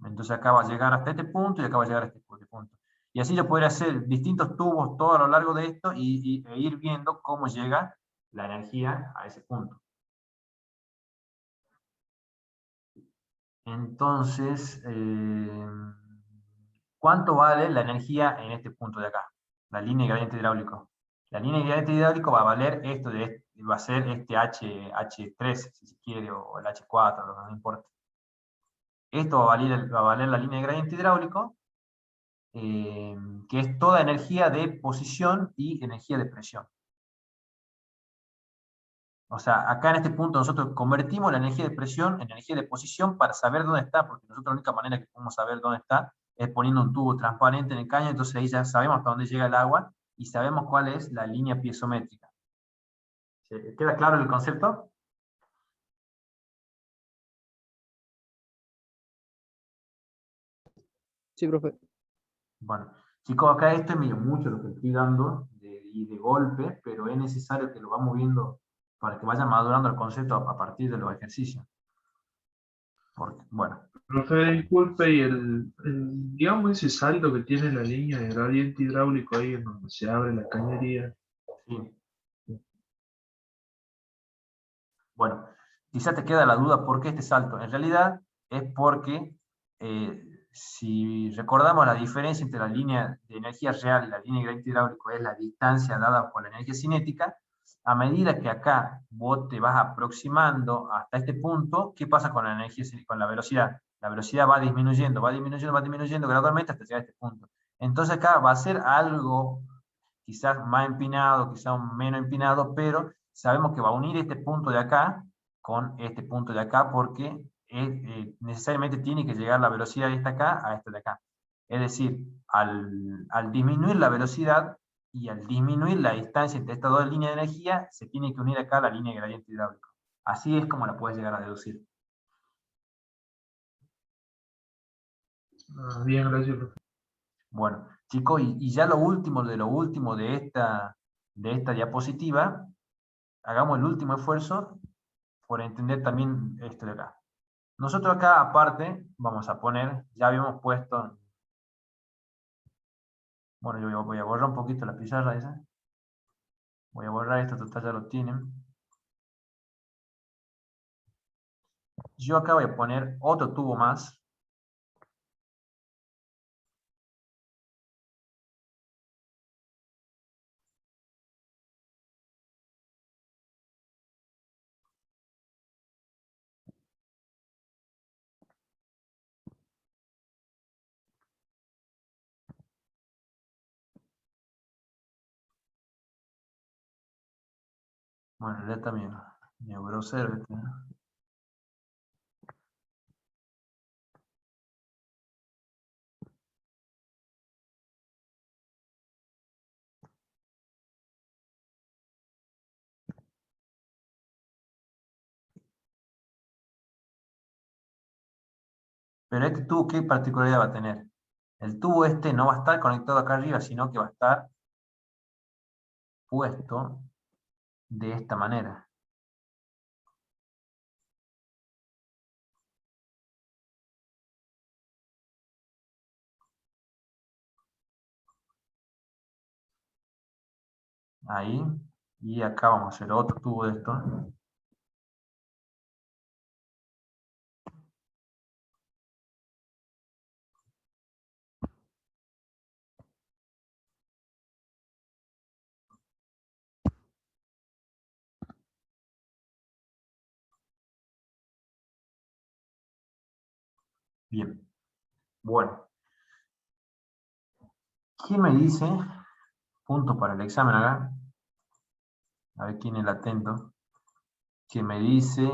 Entonces acá va a llegar hasta este punto y acá va a llegar a este punto. Y así yo podría hacer distintos tubos todo a lo largo de esto e ir viendo cómo llega la energía a ese punto. Entonces, ¿cuánto vale la energía en este punto de acá? La línea de gradiente hidráulico. La línea de gradiente hidráulico va a valer esto, va a ser este H3, si se quiere, o el H4, no importa. Esto va a valer la línea de gradiente hidráulico, que es toda energía de posición y energía de presión. O sea, acá en este punto nosotros convertimos la energía de presión en energía de posición para saber dónde está, porque nosotros la única manera que podemos saber dónde está es poniendo un tubo transparente en el caño, entonces ahí ya sabemos hasta dónde llega el agua y sabemos cuál es la línea piezométrica. ¿Queda claro el concepto? Sí, profe. Bueno, chicos, acá esto es medio mucho lo que estoy dando y de golpe, pero es necesario que lo vamos viendo para que vaya madurando el concepto a partir de los ejercicios. Porque, bueno, Profe, disculpe, y digamos, ese salto que tiene la línea de gradiente hidráulico ahí en donde se abre la cañería. sí. Bueno, quizá te queda la duda por qué este salto. En realidad es porque si recordamos la diferencia entre la línea de energía real y la línea de gradiente hidráulico es la distancia dada por la energía cinética, a medida que acá vos te vas aproximando hasta este punto, ¿qué pasa con la energía, con la velocidad? La velocidad va disminuyendo, va disminuyendo, va disminuyendo gradualmente hasta llegar a este punto. Entonces acá va a ser algo quizás más empinado, quizás menos empinado, pero sabemos que va a unir este punto de acá con este punto de acá porque necesariamente tiene que llegar la velocidad de esta acá a esta de acá. Es decir, al disminuir la velocidad y al disminuir la distancia entre estas dos líneas de energía, se tiene que unir acá la línea de gradiente hidráulico. Así es como la puedes llegar a deducir. Ah, bien, gracias, profe. Bueno, chicos, y ya lo último de esta diapositiva, hagamos el último esfuerzo por entender también esto de acá. Nosotros acá, aparte, vamos a poner, ya habíamos puesto, bueno, yo voy a borrar un poquito la pizarra esa. Voy a borrar esto, total ya lo tienen. Yo acá voy a poner otro tubo más. Bueno, ya también, medio grosero este, ¿no? Pero este tubo, ¿qué particularidad va a tener? El tubo este no va a estar conectado acá arriba, sino que va a estar puesto de esta manera. Ahí. Y acá vamos a hacer otro tubo de esto. Bien. Bueno. ¿Quién me dice, punto para el examen acá, a ver quién es el atento, que me dice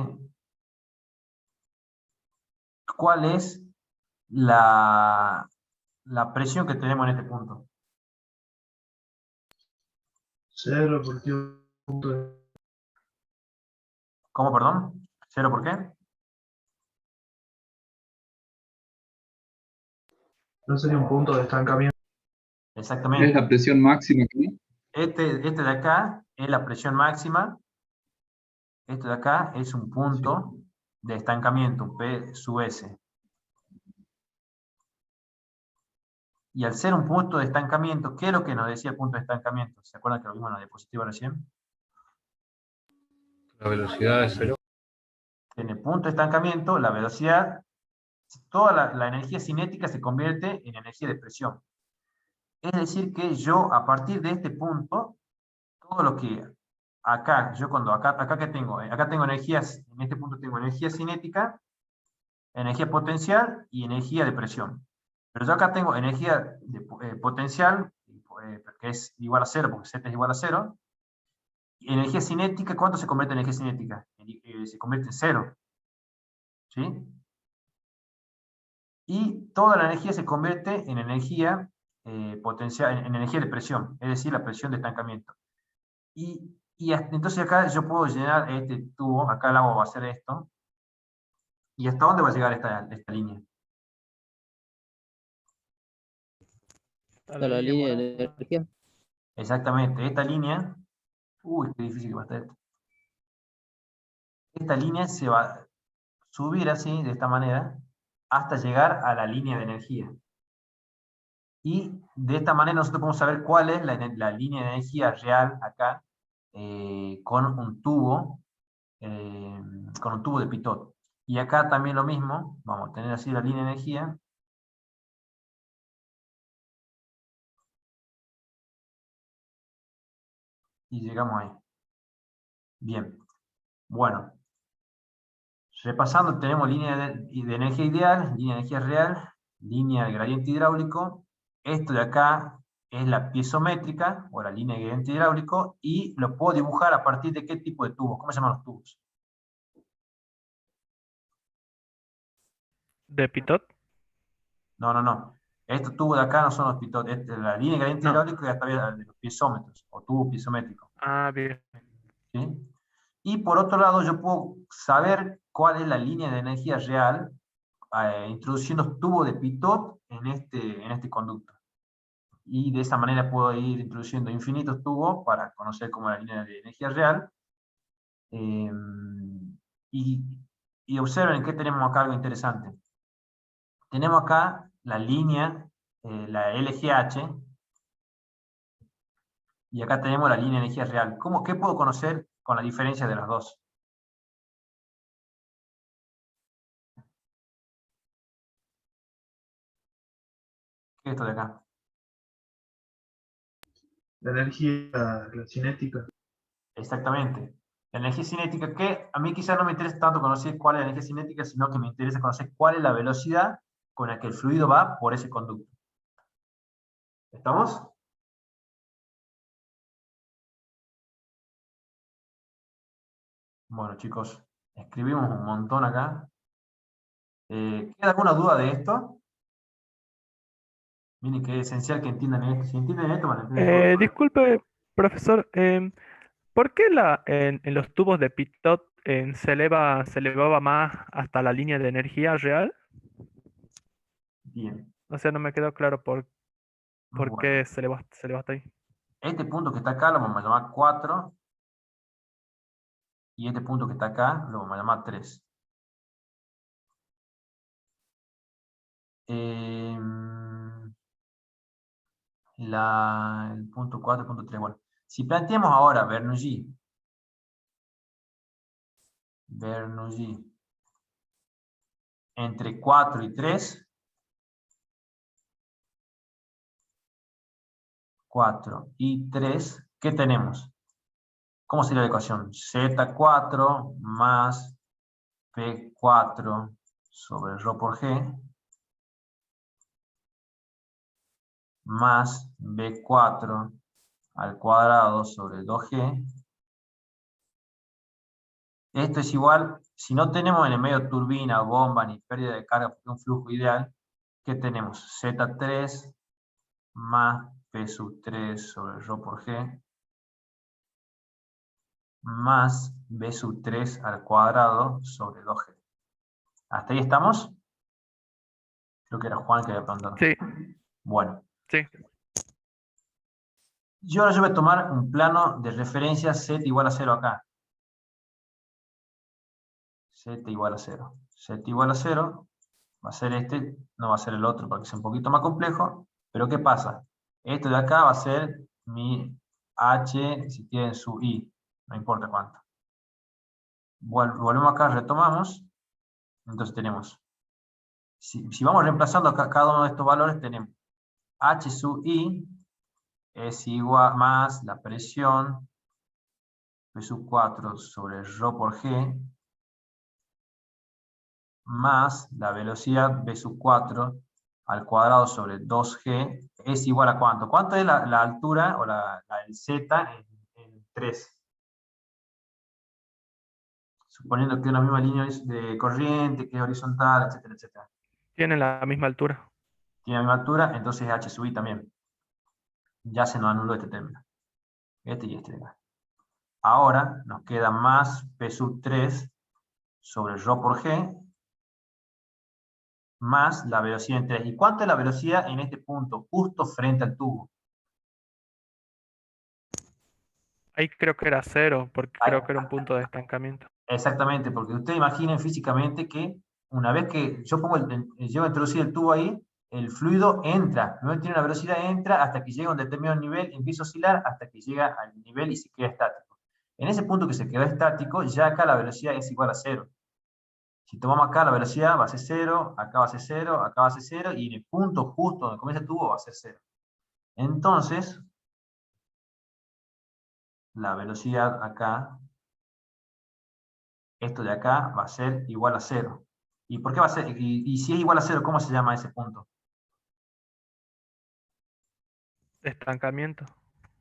cuál es la presión que tenemos en este punto? 0 porque un punto de... ¿Cómo, perdón? ¿Cero por qué? No sería un punto de estancamiento. Es Exactamente. la presión máxima aquí. Este de acá es la presión máxima. Este de acá es un punto de estancamiento, P sub S. Y al ser un punto de estancamiento, ¿qué es lo que nos decía el punto de estancamiento? ¿Se acuerdan que lo vimos en la diapositiva recién? La velocidad es 0. En el punto de estancamiento, la velocidad, toda la energía cinética se convierte en energía de presión. Es decir que yo, a partir de este punto, todo lo que acá, yo cuando acá que tengo, acá tengo energías, en este punto tengo energía cinética, energía potencial y energía de presión. Pero yo acá tengo energía de, potencial, que es igual a 0, porque Z es igual a 0. Y energía cinética, ¿cuánto se convierte en energía cinética? Se convierte en 0. ¿Sí? Y toda la energía se convierte en energía potencial, en energía de presión, es decir, la presión de estancamiento. Entonces acá yo puedo llenar este tubo, acá el agua va a hacer esto. ¿Y hasta dónde va a llegar esta línea? A la línea de energía. Exactamente, esta línea, uy, qué difícil que va a estar esto. Esta línea se va a subir así, de esta manera, hasta llegar a la línea de energía. Y de esta manera nosotros podemos saber cuál es la línea de energía real acá, con un tubo de Pitot. Y acá también lo mismo, vamos a tener así la línea de energía. Y llegamos ahí. Bien. Bueno. Repasando, tenemos línea de energía ideal, línea de energía real, línea de gradiente hidráulico. Esto de acá es la piezométrica, o la línea de gradiente hidráulico, y lo puedo dibujar a partir de qué tipo de tubos. ¿Cómo se llaman los tubos? ¿De Pitot? No. Estos tubos de acá no son los Pitot. La línea de gradiente hidráulico es a través de los piezómetros, o tubos piezométricos. Ah, bien. ¿Sí? Y por otro lado, yo puedo saber cuál es la línea de energía real introduciendo tubos de Pitot en este conducto. Y de esa manera puedo ir introduciendo infinitos tubos para conocer como la línea de energía real. Y observen que tenemos acá algo interesante. Tenemos acá la línea, la LGH, y acá tenemos la línea de energía real. ¿Qué puedo conocer con la diferencia de las dos? ¿Qué es esto de acá? La energía, la cinética. Exactamente. La energía cinética, que a mí quizás no me interesa tanto conocer cuál es la energía cinética, sino que me interesa conocer cuál es la velocidad con la que el fluido va por ese conducto. ¿Estamos? Bueno, chicos, escribimos un montón acá. ¿Queda alguna duda de esto? Miren que es esencial que entiendan esto. Si entienden esto, van a entender todo. Disculpe, profesor, ¿por qué en los tubos de Pitot se elevaba más hasta la línea de energía real? Bien. O sea, no me quedó claro por Bueno, qué se elevó hasta ahí. este punto que está acá lo vamos a llamar 4. Y este punto que está acá lo vamos a llamar 3. El punto 4, punto 3. Bueno, si planteamos ahora Bernoulli entre 4 y 3, 4 y 3, ¿qué tenemos? ¿Cómo sería la ecuación? Z4 más P4 sobre Rho por G más B4 al cuadrado sobre 2G. Esto es igual, si no tenemos en el medio turbina, bomba, ni pérdida de carga, porque es un flujo ideal, ¿qué tenemos? Z3 más P sub 3 sobre ρ por G, más B sub 3 al cuadrado sobre 2G. ¿Hasta ahí estamos? Creo que era Juan que había preguntado. Sí, Bueno. sí. Yo voy a tomar un plano de referencia Z igual a 0 acá. Z igual a 0. Z igual a 0 va a ser este, no va a ser el otro porque es un poquito más complejo. Pero ¿qué pasa? Esto de acá va a ser mi H, si tienen su I, no importa cuánto. Volvemos acá, retomamos. Entonces tenemos, si vamos reemplazando acá cada uno de estos valores, tenemos H sub I es igual más la presión P sub 4 sobre ρ por G más la velocidad V sub 4 al cuadrado sobre 2G es igual a ¿cuánto? ¿Cuánto es la altura o el Z en 3? Suponiendo que es una misma línea de corriente, que es horizontal, etcétera, etcétera. Tienen la misma altura. Tiene la misma altura, entonces H sub I también. Ya se nos anuló este término. Este y este de acá. Ahora nos queda más P sub 3 sobre ρ por G más la velocidad en 3. ¿Y cuánto es la velocidad en este punto, justo frente al tubo? Ahí creo que era 0, porque Ahí. creo que era un punto de estancamiento. Exactamente, porque ustedes imaginen físicamente que una vez que yo llevo a introducir el tubo ahí, el fluido entra, no tiene una velocidad, entra hasta que llega a un determinado nivel, empieza a oscilar hasta que llega al nivel y se queda estático. En ese punto que se quedó estático, ya acá la velocidad es igual a 0. Si tomamos acá la velocidad va a ser 0, acá va a ser 0, acá va a ser 0, y en el punto justo donde comienza el tubo va a ser 0. Entonces, la velocidad acá, esto de acá va a ser igual a 0. ¿Y por qué va a ser? Y si es igual a 0, ¿cómo se llama ese punto? Estancamiento.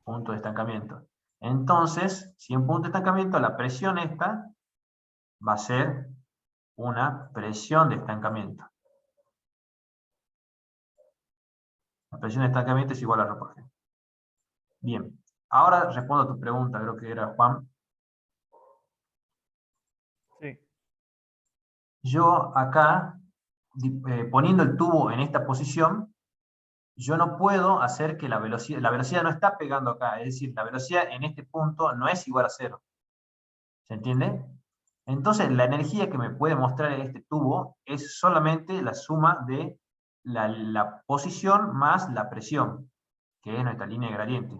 Punto de estancamiento. Entonces, si en punto de estancamiento la presión esta va a ser una presión de estancamiento. La presión de estancamiento es igual a ρ por G. Bien, ahora respondo a tu pregunta, creo que era Juan. Sí. Yo acá, poniendo el tubo en esta posición, yo no puedo hacer que la velocidad no está pegando acá, es decir, la velocidad en este punto no es igual a 0. ¿Se entiende? Entonces, la energía que me puede mostrar este tubo es solamente la suma de la posición más la presión, que es nuestra línea de gradiente.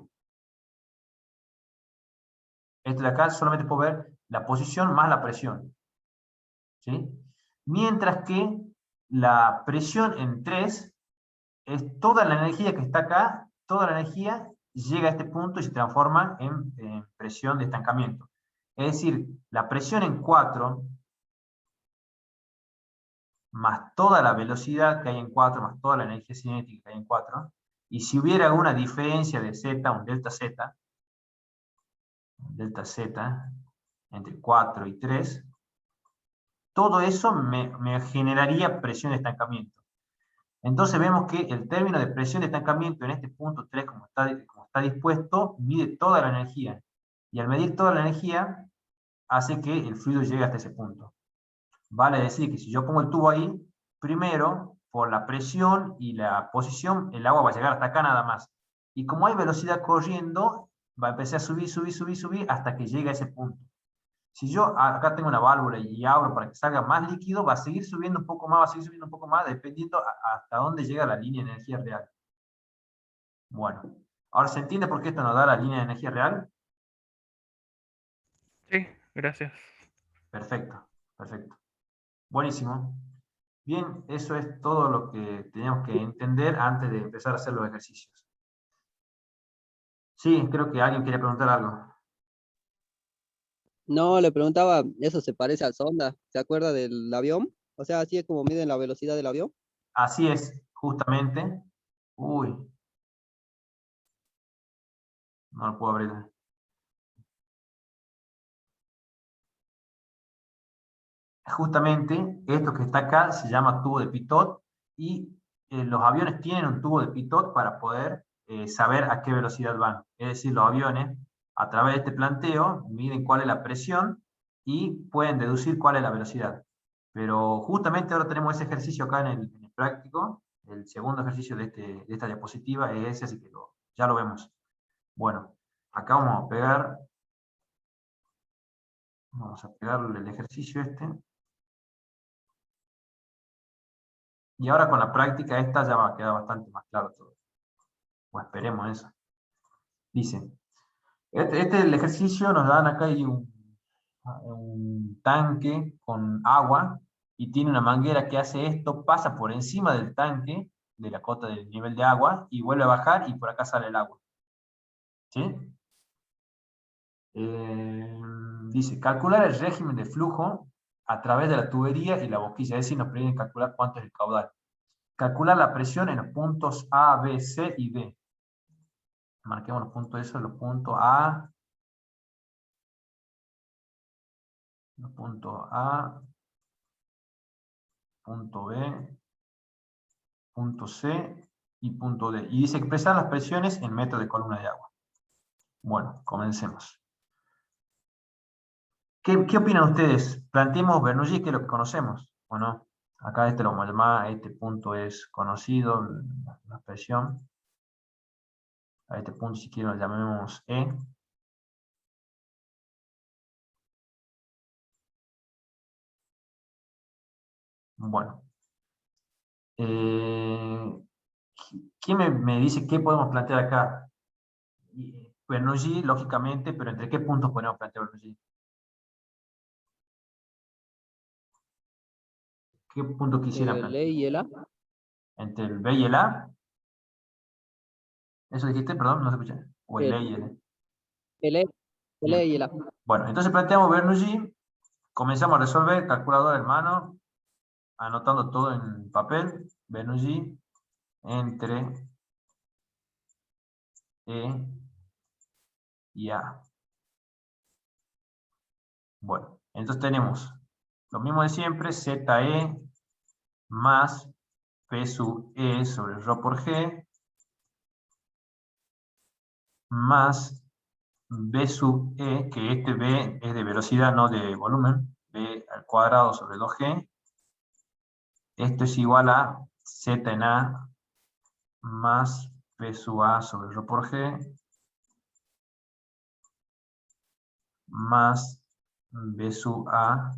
Esto de acá solamente puedo ver la posición más la presión. ¿Sí? Mientras que la presión en 3 es toda la energía que está acá, toda la energía llega a este punto y se transforma en presión de estancamiento. Es decir, la presión en 4 más toda la velocidad que hay en 4, más toda la energía cinética que hay en 4, y si hubiera alguna diferencia de Z, un delta Z, entre 4 y 3, todo eso me generaría presión de estancamiento. Entonces vemos que el término de presión de estancamiento en este punto 3, como está dispuesto, mide toda la energía. Y al medir toda la energía, hace que el fluido llegue hasta ese punto. Vale decir que si yo pongo el tubo ahí, primero, por la presión y la posición, el agua va a llegar hasta acá nada más. Y como hay velocidad corriendo, va a empezar a subir, subir, subir, subir, hasta que llegue a ese punto. Si yo acá tengo una válvula y abro para que salga más líquido, va a seguir subiendo un poco más, va a seguir subiendo un poco más, dependiendo hasta dónde llega la línea de energía real. Bueno, ahora ¿se entiende por qué esto nos da la línea de energía real? Sí, gracias. Perfecto, perfecto. Buenísimo. Bien, eso es todo lo que teníamos que entender antes de empezar a hacer los ejercicios. Sí, creo que alguien quería preguntar algo. No, le preguntaba, ¿eso se parece al sonda? ¿Se acuerda del avión? O sea, así es como miden la velocidad del avión. Así es, justamente. Uy, No lo puedo abrir. Justamente esto que está acá se llama tubo de Pitot, y los aviones tienen un tubo de Pitot para poder saber a qué velocidad van. Es decir, los aviones, a través de este planteo, miden cuál es la presión y pueden deducir cuál es la velocidad. Pero justamente ahora tenemos ese ejercicio acá en el práctico. El segundo ejercicio de esta diapositiva es ese, así que ya lo vemos. Bueno, acá vamos a pegarle el ejercicio este. Y ahora con la práctica esta ya va a quedar bastante más claro todo. O esperemos eso. Dice, este es el ejercicio, nos dan acá hay un tanque con agua, y tiene una manguera que hace esto, pasa por encima del tanque, de la cota del nivel de agua, y vuelve a bajar, y por acá sale el agua. ¿Sí? Dice, calcular el régimen de flujo a través de la tubería y la boquilla, es decir, nos piden calcular cuánto es el caudal. Calcular la presión en los puntos A, B, C y D. Marquemos los puntos esos, los puntos A, punto B, punto C y punto D. Y dice expresar las presiones en metros de columna de agua. Bueno, comencemos. ¿Qué opinan ustedes? Planteemos Bernoulli, que es lo que conocemos, ¿o no? Acá este lo vamos a llamar, este punto es conocido, la presión. A este punto, si quieren, lo llamemos E. Bueno. ¿Quién me dice qué podemos plantear acá? Bernoulli, lógicamente, pero ¿entre qué puntos podemos plantear Bernoulli? ¿Qué punto quisieran El plantear? E y el A. ¿Entre el B y el A? ¿Eso dijiste? Perdón, no se escucha. ¿O el E y el E? El E, el E y el A. Bueno, entonces planteamos Bernoulli, comenzamos a resolver, calculadora en mano, anotando todo en papel. Bernoulli entre E y A. Bueno, entonces tenemos lo mismo de siempre, ZE más P sub E sobre ρ por G, más B sub E, que este B es de velocidad, no de volumen, B al cuadrado sobre 2G. Esto es igual a Z en A más P sub A sobre ρ por G, más B sub A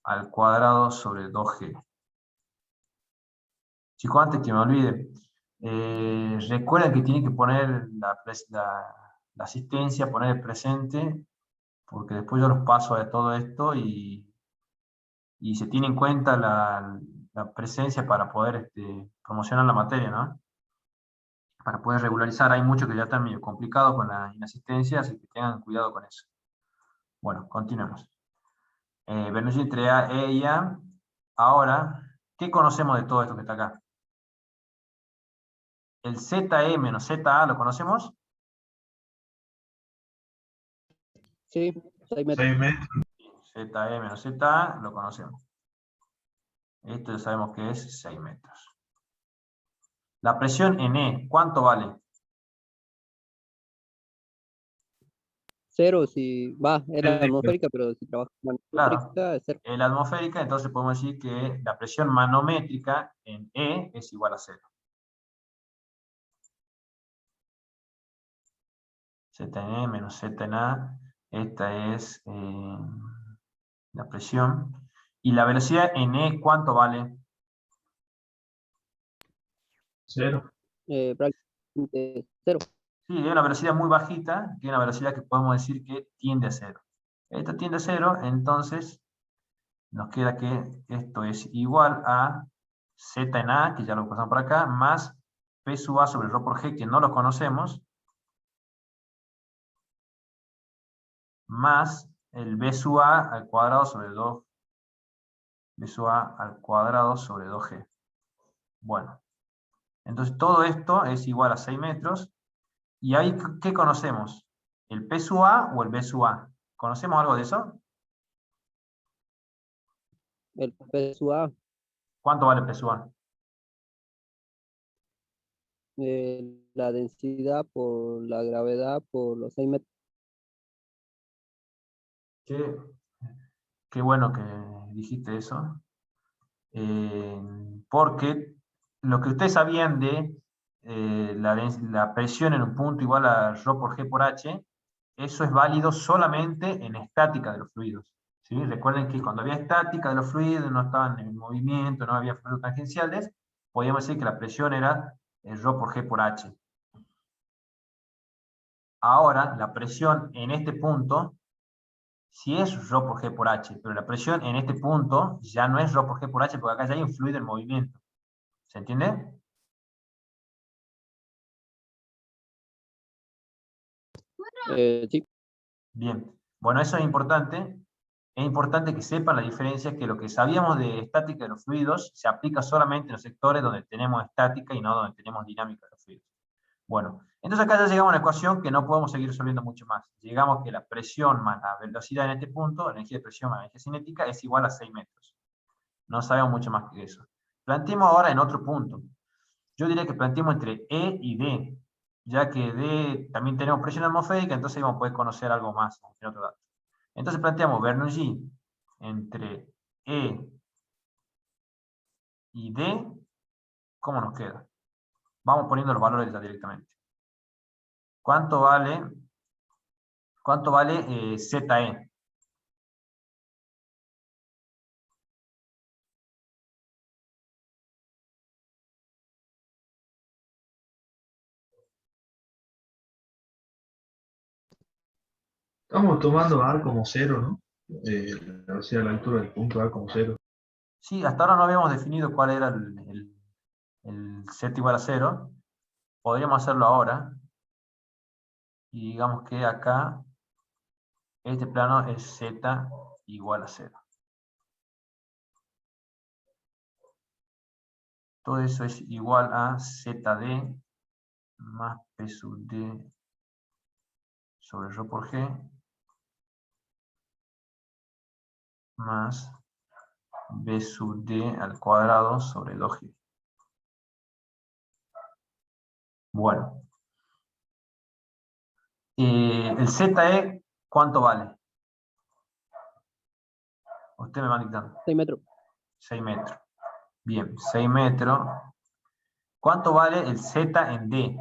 al cuadrado sobre 2G. Chicos, antes que me olvide, recuerden que tienen que poner la asistencia, poner el presente, porque después yo los paso a todo esto y se tiene en cuenta la presencia para poder promocionar la materia, ¿no? Para poder regularizar. Hay muchos que ya están medio complicados con la inasistencia, así que tengan cuidado con eso. Bueno, continuemos. Bernoulli entre A, E y A. Ahora, ¿qué conocemos de todo esto que está acá? El ZE menos ZA, ¿lo conocemos? Sí, 6 metros. 6 metros. ZE menos ZA, lo conocemos. Esto ya sabemos que es 6 metros. La presión en E, ¿cuánto vale? 0 si va, era Cero. atmosférica, pero si trabaja con Claro. atmosférica es 0. En la atmosférica, entonces podemos decir que la presión manométrica en E es igual a 0. Z en E menos Z en A, esta es la presión. ¿Y la velocidad en E cuánto vale? 0. Prácticamente 0. Sí, es una velocidad muy bajita, que es una velocidad que podemos decir que tiende a 0. Esta tiende a 0, entonces nos queda que esto es igual a Z en A, que ya lo pasamos por acá, más P sub A sobre ρ por G, que no lo conocemos, más el B sub A al cuadrado sobre 2, B sub A al cuadrado sobre 2G. Bueno, entonces todo esto es igual a 6 metros, Y ahí, ¿qué conocemos? ¿El P sub A o el B sub A? ¿Conocemos algo de eso? El P sub A, ¿Cuánto vale el P sub A? la densidad por la gravedad por los 6 metros. Qué bueno que dijiste eso. Porque lo que ustedes sabían de la presión en un punto igual a ρ por G por H, eso es válido solamente en estática de los fluidos. ¿Sí? Recuerden que cuando había estática de los fluidos, no estaban en movimiento, no había fluidos tangenciales, podíamos decir que la presión era ρ por G por H. Ahora, la presión en este punto, sí es ρ por G por H, pero la presión en este punto ya no es ρ por G por H, porque acá ya hay un fluido en movimiento. ¿Se entiende? Sí. Bien. Bueno, eso es importante. Es importante que sepan la diferencia, que lo que sabíamos de estática de los fluidos se aplica solamente en los sectores donde tenemos estática y no donde tenemos dinámica de los fluidos. Bueno, entonces acá ya llegamos a una ecuación que no podemos seguir resolviendo mucho más. Llegamos que la presión más la velocidad en este punto, la energía de presión más la energía cinética, es igual a 6 metros. No sabemos mucho más que eso. Planteemos ahora en otro punto. Yo diría que planteemos entre E y D, ya que D también tenemos presión atmosférica, entonces vamos a poder conocer algo más en otro dato. Entonces planteamos Bernoulli entre E y D, ¿cómo nos queda? Vamos poniendo los valores ya directamente. ¿Cuánto vale ZE? Estamos tomando A como cero, ¿no? O sea, la altura del punto A como cero. Sí, hasta ahora no habíamos definido cuál era el Z igual a 0. Podríamos hacerlo ahora. Y digamos que acá, este plano es Z igual a 0. Todo eso es igual a ZD más P sub D sobre ρ por G más B sub D al cuadrado sobre 2G. Bueno. El ZE, ¿cuánto vale? Usted me va dictando. 6 metros. 6 metros. Bien, 6 metros. ¿Cuánto vale el Z en D?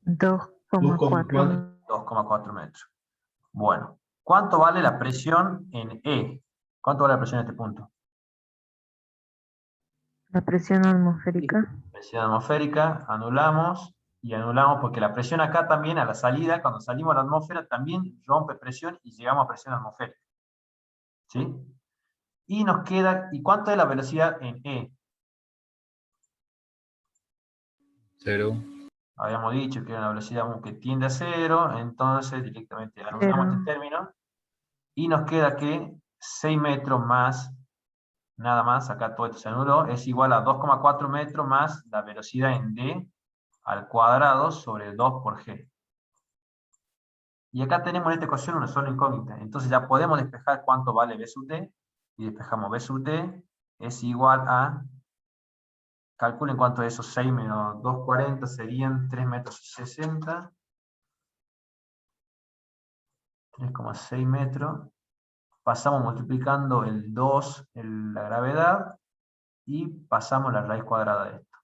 Dos coma cuatro. 2,4 metros. Bueno, ¿cuánto vale la presión en E? ¿Cuánto vale la presión en este punto? La presión atmosférica. Presión atmosférica, anulamos y anulamos porque la presión acá también a la salida, cuando salimos a la atmósfera, también rompe presión y llegamos a presión atmosférica. ¿Sí? Y nos queda, ¿y cuánto es la velocidad en E? 0. Habíamos dicho que era una velocidad que tiende a 0, entonces directamente anulamos este término. Y nos queda que 6 metros más, nada más, acá todo esto se anuló, es igual a 2,4 metros más la velocidad en D al cuadrado sobre 2 por G. Y acá tenemos en esta ecuación una sola incógnita. Entonces ya podemos despejar cuánto vale B sub D. Y despejamos B sub D es igual a, calculen cuánto es eso, 6 menos 2,40 serían 3 metros y 60. 3,6 metros. Pasamos multiplicando el 2 en la gravedad y pasamos la raíz cuadrada de esto.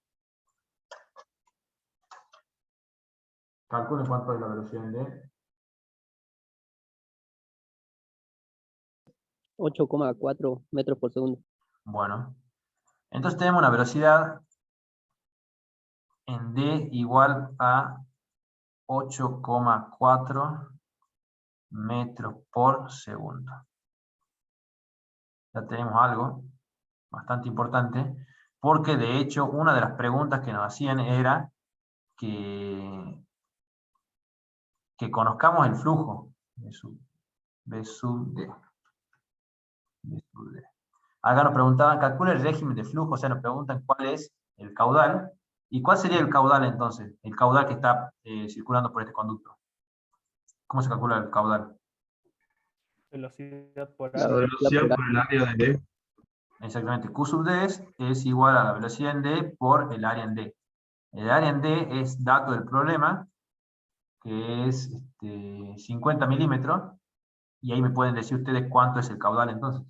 Calculen cuánto es la velocidad en D. 8,4 metros por segundo. Bueno, entonces tenemos una velocidad en D igual a 8,4 metros por segundo. Ya tenemos algo bastante importante, porque de hecho una de las preguntas que nos hacían era que conozcamos el flujo B sub D. Acá nos preguntaban, calcula el régimen de flujo, o sea, nos preguntan cuál es el caudal. ¿Y cuál sería el caudal entonces? El caudal que está circulando por este conducto. ¿Cómo se calcula el caudal? Velocidad por La La área. velocidad velocidad por por el área de D. Exactamente, Q sub D es igual a la velocidad en D por el área en D. El área en D es dato del problema, que es 50 milímetros, y ahí me pueden decir ustedes cuánto es el caudal entonces.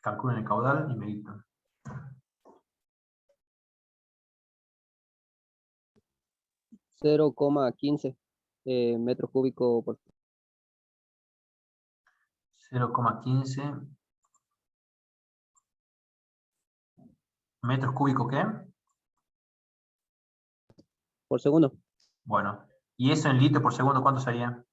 Calculen el caudal y me dictan. 0,15 metros cúbicos por 0,15 metros cúbicos, ¿qué? segundo. Bueno, y eso en litros por segundo, ¿cuánto sería?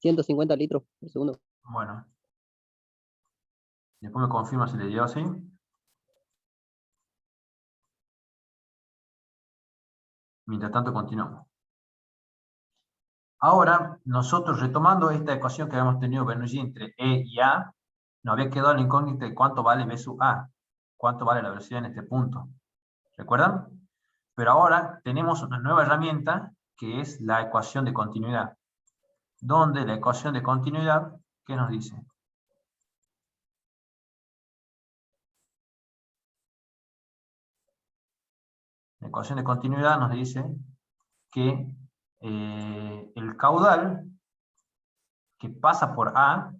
$150 litros por segundo. Bueno. Después me confirma si le dio así. Mientras tanto, continuamos. Ahora, nosotros retomando esta ecuación que habíamos tenido Bernoulli entre E y A, nos había quedado la incógnita de cuánto vale B sub A. Cuánto vale la velocidad en este punto. ¿Recuerdan? Pero ahora tenemos una nueva herramienta que es la ecuación de continuidad. Donde la ecuación de continuidad, ¿qué nos dice? La ecuación de continuidad nos dice que el caudal que pasa por A,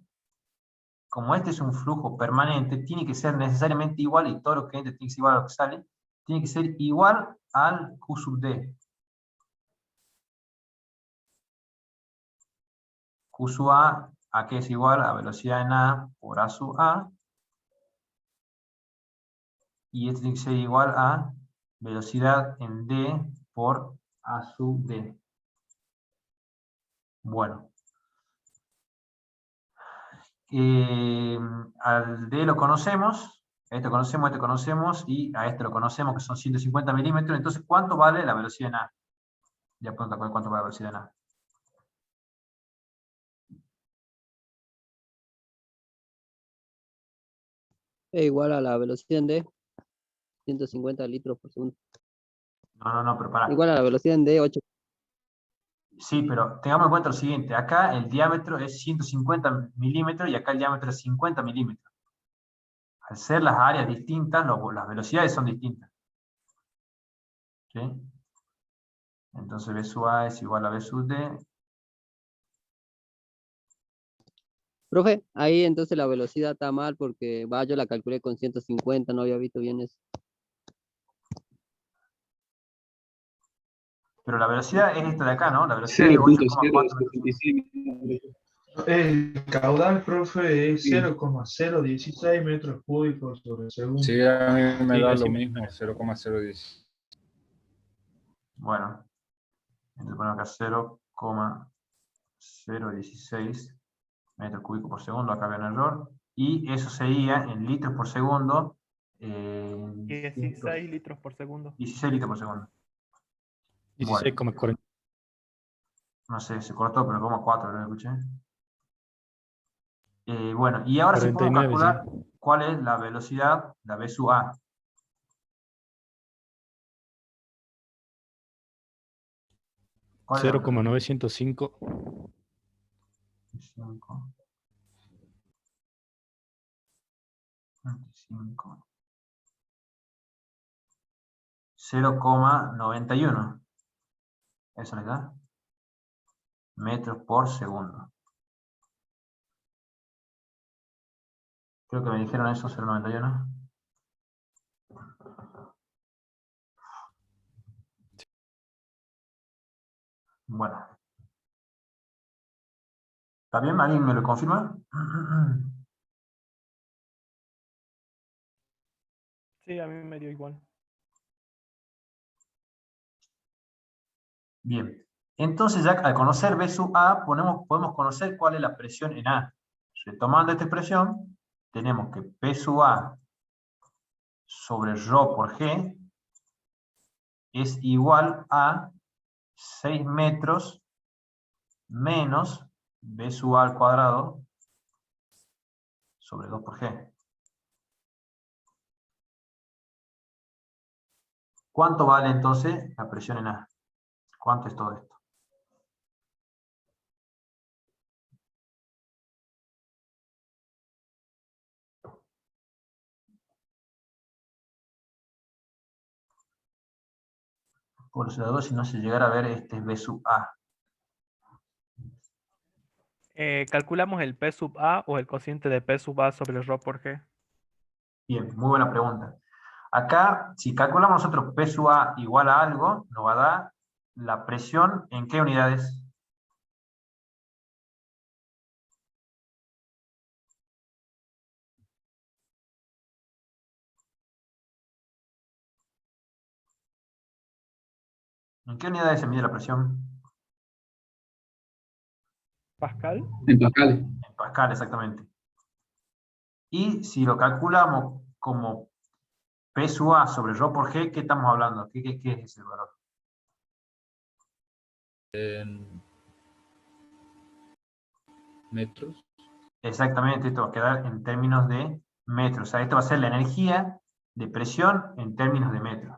como este es un flujo permanente, tiene que ser necesariamente igual, y todo lo que entra tiene que ser igual a lo que sale, tiene que ser igual al Q sub D. Q sub A que es igual a velocidad en A por A sub A, y este tiene que ser igual a velocidad en D por A sub D. Bueno. Al D lo conocemos, a este conocemos, y a este lo conocemos, que son 150 milímetros. Entonces, ¿cuánto vale la velocidad en A? Ya pregunta cuánto vale la velocidad en A. Es igual a la velocidad en D, 150 litros por segundo. No, pero pará. Igual a la velocidad en D, 8. Sí, pero tengamos en cuenta lo siguiente. Acá el diámetro es 150 milímetros y acá el diámetro es 50 milímetros. Al ser las áreas distintas, las velocidades son distintas. ¿Sí? Entonces B sub A es igual a B sub D. Profe, ahí entonces la velocidad está mal porque yo la calculé con 150, no había visto bien eso. Pero la velocidad es esta de acá, ¿no? La velocidad es 8,4 metros. 0.076. El caudal, profe, es Sí. 0,016 metros cúbicos sobre segundo. Sí, a mí me Sí, da así lo me- mismo, 0,010. Bueno, entonces ponemos acá 0,016 metros cúbicos por segundo, acá había un error, y eso sería en litros por segundo, 16 litros por segundo. 16 litros por segundo. Bueno, 16,40. no sé, se cortó, pero como 4, ¿no escuché? Bueno, y ahora sí podemos 49, calcular sí. cuál es la velocidad, la V sub A. ¿Cuál es la 0,905. 25, 25. 0,91. Eso le da metros por segundo. Creo que me dijeron eso, 0,91. Bueno. ¿Está bien? ¿Alguien me lo confirma? Sí, a mí me dio igual. Bien. Entonces ya al conocer B sub A, podemos conocer cuál es la presión en A. Retomando esta expresión, tenemos que P sub A sobre ρ por G es igual a 6 metros menos B sub A al cuadrado sobre 2 por G. ¿Cuánto vale entonces la presión en A? ¿Cuánto es todo esto? Por los dados, si no se llegara a ver, este es B sub A. ¿Calculamos el P sub A o el cociente de P sub A sobre ρ por G? Bien, muy buena pregunta. Acá, si calculamos nosotros P sub A igual a algo, nos va a dar la presión en qué unidades. ¿En qué unidades se mide la presión? ¿Pascal? En pascales. En pascal, exactamente. Y si lo calculamos como P sub A sobre ρ por G, ¿qué estamos hablando? ¿Qué es ese valor? En metros. Exactamente, esto va a quedar en términos de metros. O sea, esto va a ser la energía de presión en términos de metros.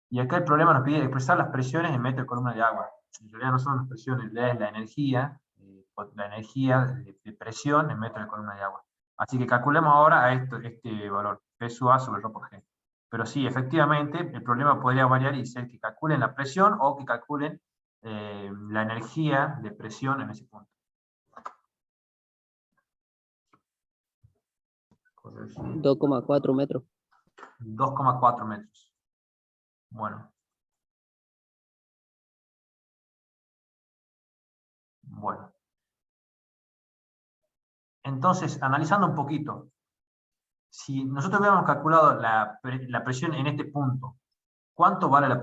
Y acá el problema nos pide expresar las presiones en metros de columna de agua. En realidad no son las presiones, es la energía de presión en metros de columna de agua. Así que calculemos ahora a este valor, P sub A sobre ρ por G. Pero sí, efectivamente, el problema podría variar y ser que calculen la presión o que calculen la energía de presión en ese punto. 2,4 metros. 2,4 metros. Bueno. Bueno. Entonces, analizando un poquito, si nosotros hubiéramos calculado la presión en este punto, ¿cuánto vale la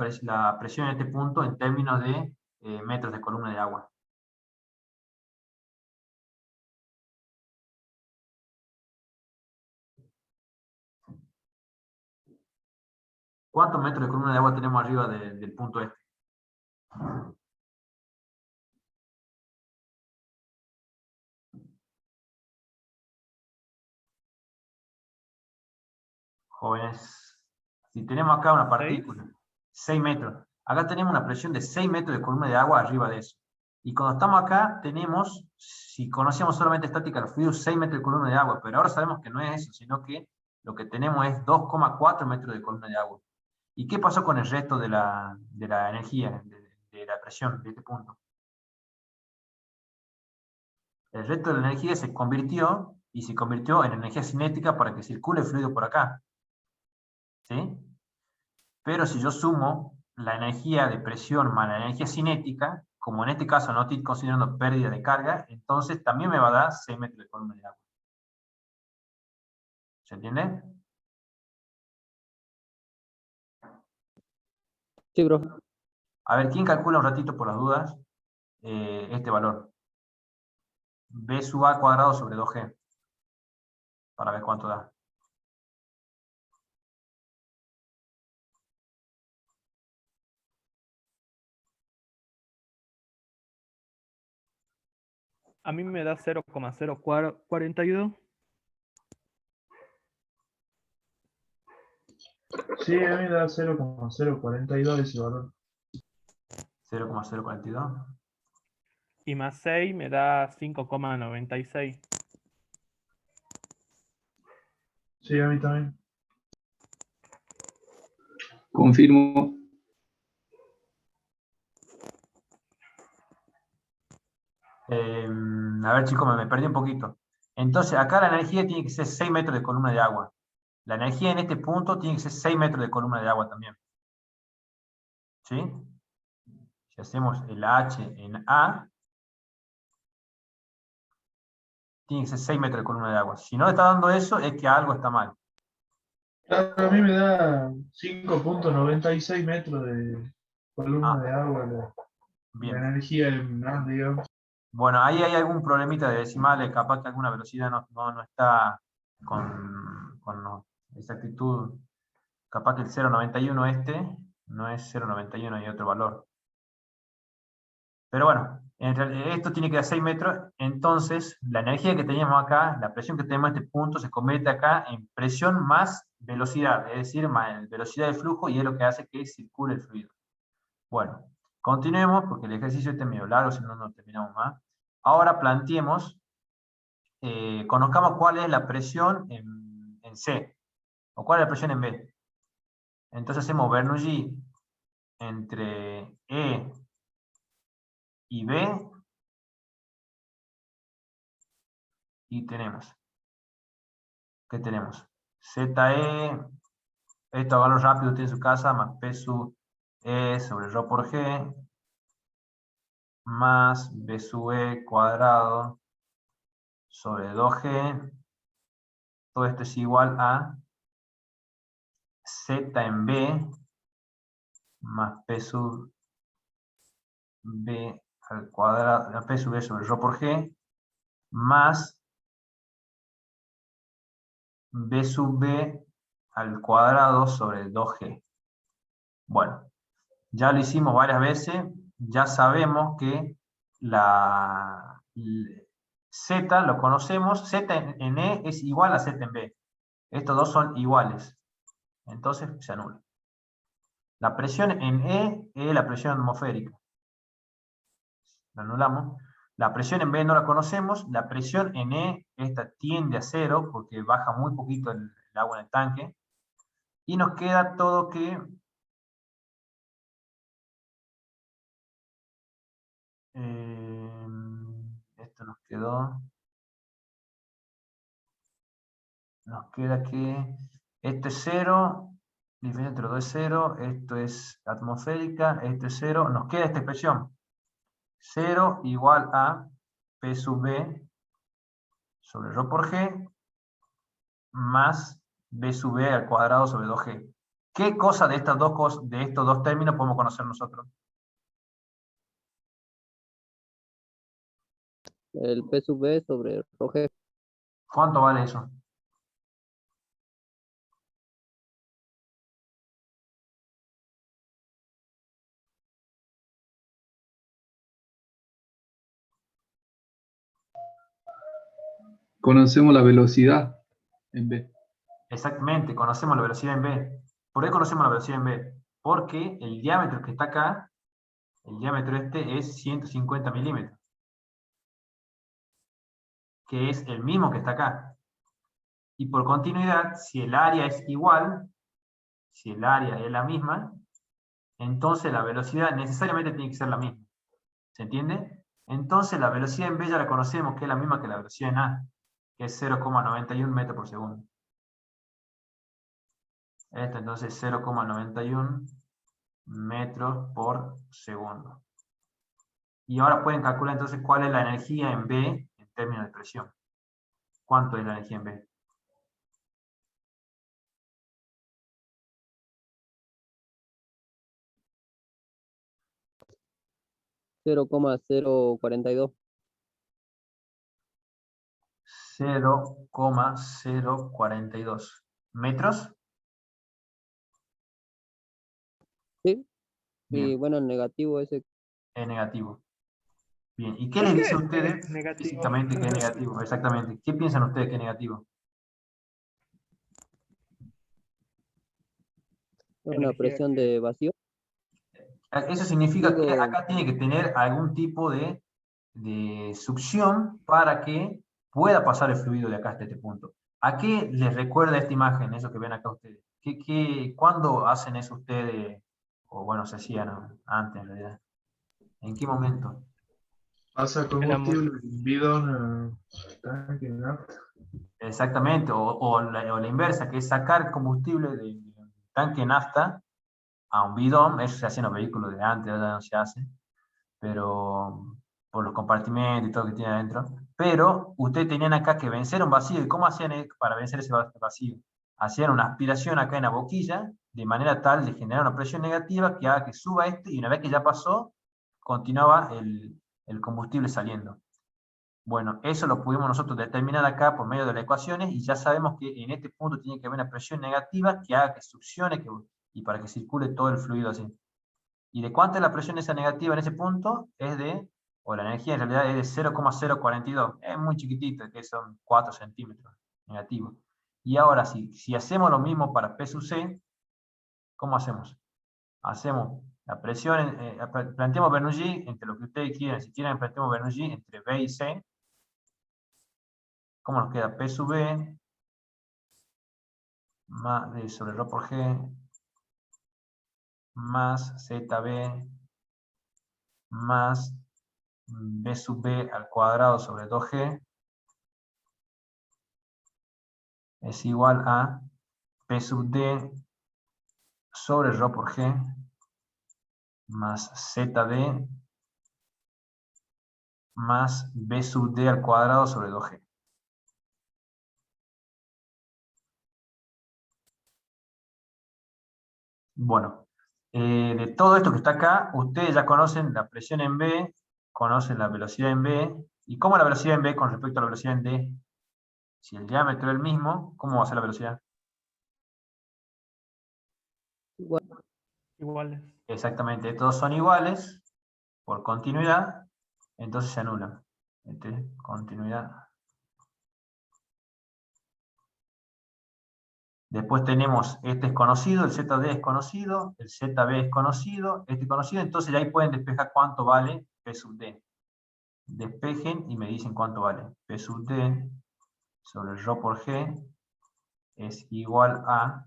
presión en este punto en términos de metros de columna de agua? ¿Cuántos metros de columna de agua tenemos arriba del punto este? Jóvenes, si tenemos acá una partícula, 6 metros, acá tenemos una presión de 6 metros de columna de agua arriba de eso. Y cuando estamos acá, tenemos, si conocíamos solamente estática de los fluidos, 6 metros de columna de agua, pero ahora sabemos que no es eso, sino que lo que tenemos es 2,4 metros de columna de agua. ¿Y qué pasó con el resto de la energía, de la presión de este punto? El resto de la energía se convirtió en energía cinética para que circule el fluido por acá. ¿Sí? Pero si yo sumo la energía de presión más la energía cinética, como en este caso no estoy considerando pérdida de carga, entonces también me va a dar 6 metros de columna de agua. ¿Se entiende? Sí, bro. A ver, ¿quién calcula un ratito por las dudas este valor? B sub A cuadrado sobre 2G. Para ver cuánto da. A mí me da 0,042. Sí, a mí me da 0,042 ese valor. 0,042. Y más 6 me da 5,96. Sí, a mí también. Confirmo. A ver, chicos, me perdí un poquito. Entonces, acá la energía tiene que ser 6 metros de columna de agua. La energía en este punto tiene que ser 6 metros de columna de agua también. ¿Sí? Si hacemos el H en A, tiene que ser 6 metros de columna de agua. Si no está dando eso, es que algo está mal. A mí me da 5,96 metros de columna Ah, de agua la bien. energía en A, digamos. Bueno, ahí hay algún problemita de decimales, capaz que alguna velocidad no está con exactitud. Capaz que el 0,91 este no es 0,91, hay otro valor. Pero bueno, esto tiene que dar 6 metros, entonces la energía que teníamos acá, la presión que tenemos en este punto, se convierte acá en presión más velocidad, es decir, más velocidad de flujo, y es lo que hace que circule el fluido. Bueno, continuemos, porque el ejercicio este es medio largo, si no, no terminamos más. Ahora planteemos, conozcamos cuál es la presión en C, o cuál es la presión en B. Entonces hacemos Bernoulli entre E y B, y tenemos, ¿qué tenemos? ZE, esto hágalo rápido usted en su casa, más P sub E sobre Rho por G, más B sub E cuadrado sobre 2G, todo esto es igual a Z en B, más P sub B al cuadrado, P sub B sobre Rho por G, más B sub B al cuadrado sobre 2G. Bueno, ya lo hicimos varias veces, ya sabemos que la Z lo conocemos, Z en E es igual a Z en B. Estos dos son iguales, entonces se anula. La presión en E es la presión atmosférica. La anulamos. La presión en B no la conocemos, la presión en E, esta tiende a 0, porque baja muy poquito el agua en el tanque, y nos queda todo que esto nos queda que esto es 0, diferencia entre los dos es 0, esto es atmosférica, esto es 0, nos queda esta expresión, 0 igual a P sub B sobre Rho por G, más B sub B al cuadrado sobre 2G. ¿Qué cosa de estas dos cosas, de estos dos términos podemos conocer nosotros? El P sub B sobre Rho G. ¿Cuánto vale eso? Conocemos la velocidad en B. Exactamente, conocemos la velocidad en B. ¿Por qué conocemos la velocidad en B? Porque el diámetro que está acá, el diámetro este es 150 milímetros, que es el mismo que está acá. Y por continuidad, si el área es igual, si el área es la misma, entonces la velocidad necesariamente tiene que ser la misma. ¿Se entiende? Entonces la velocidad en B ya la conocemos, que es la misma que la velocidad en A, que es 0,91 metros por segundo. Esto entonces 0,91 metros por segundo. Y ahora pueden calcular entonces cuál es la energía en B en términos de presión. ¿Cuánto es la energía en B? $0,042. 0,042 metros. ¿Sí? Y Bien, bueno, el negativo ese. es negativo. Bien, ¿y qué ¿Por les qué dice a es ustedes negativo? físicamente que es negativo? Exactamente. ¿Qué piensan ustedes que es negativo? Una Energía presión que- de vacío. Eso significa que Digo, acá tiene que tener algún tipo de succión para que pueda pasar el fluido de acá hasta este punto. ¿A qué les recuerda esta imagen, eso que ven acá ustedes? ¿Cuándo hacen eso ustedes? O bueno, se hacían antes en realidad. ¿En qué momento? Pasa combustible de un bidón a tanque de nafta. Exactamente, o la inversa, que es sacar combustible de un tanque de nafta a un bidón. Eso se hace en los vehículos de antes, ahora no se hace, pero por los compartimentos y todo que tiene adentro. Pero ustedes tenían acá que vencer un vacío. ¿Y cómo hacían para vencer ese vacío? Hacían una aspiración acá en la boquilla, de manera tal de generar una presión negativa que haga que suba y una vez que ya pasó, continuaba el combustible saliendo. Bueno, eso lo pudimos nosotros determinar acá por medio de las ecuaciones, y ya sabemos que en este punto tiene que haber una presión negativa que haga que succione y para que circule todo el fluido así. ¿Y de cuánta es la presión esa negativa en ese punto? O la energía en realidad es de 0,042. Es muy chiquitito, que son 4 centímetros negativos. Y ahora, si hacemos lo mismo para P sub C, ¿cómo hacemos? Hacemos la presión, planteamos Bernoulli entre lo que ustedes quieran. Si quieren, planteamos Bernoulli entre B y C. ¿Cómo nos queda? P sub B más D sobre ρ por G más ZB más B sub B al cuadrado sobre 2G es igual a P sub D sobre ρ por G más ZD más B sub D al cuadrado sobre 2G. Bueno, de todo esto que está acá, ustedes ya conocen la presión en B, conocen la velocidad en B, y cómo la velocidad en B con respecto a la velocidad en D. Si el diámetro es el mismo, ¿cómo va a ser la velocidad? Iguales. Exactamente, todos son iguales, por continuidad, entonces se anulan. Continuidad. Después tenemos, este es conocido, el ZD es conocido, el ZB es conocido, este es conocido, entonces ahí pueden despejar cuánto vale P sub D. Despejen y me dicen cuánto vale. P sub D sobre ρ por G es igual a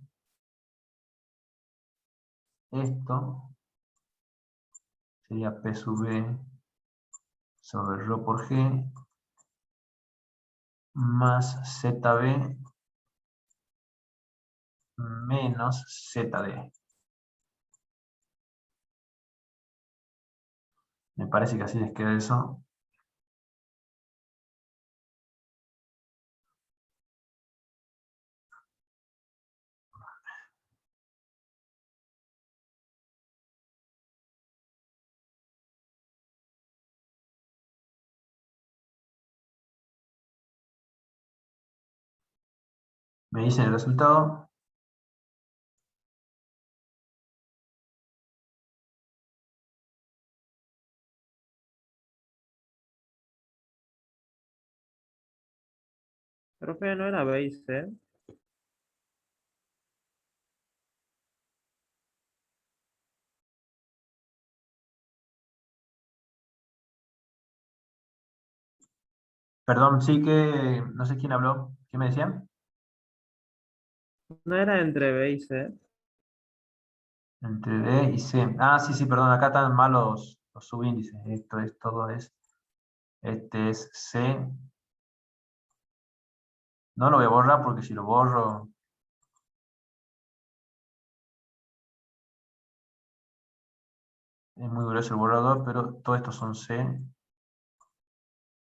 esto, sería P sub B sobre ρ por G más ZB menos ZD. Me parece que así les queda eso. Me dicen el resultado. Profe, ¿no era B y C? Perdón, sí que no sé quién habló. ¿Qué me decían? ¿No era entre B y C? Entre D y C. Ah, sí, sí, perdón, acá están mal los subíndices. Esto es todo este es C. No lo voy a borrar porque si lo borro es muy grueso el borrador, pero todos estos son C.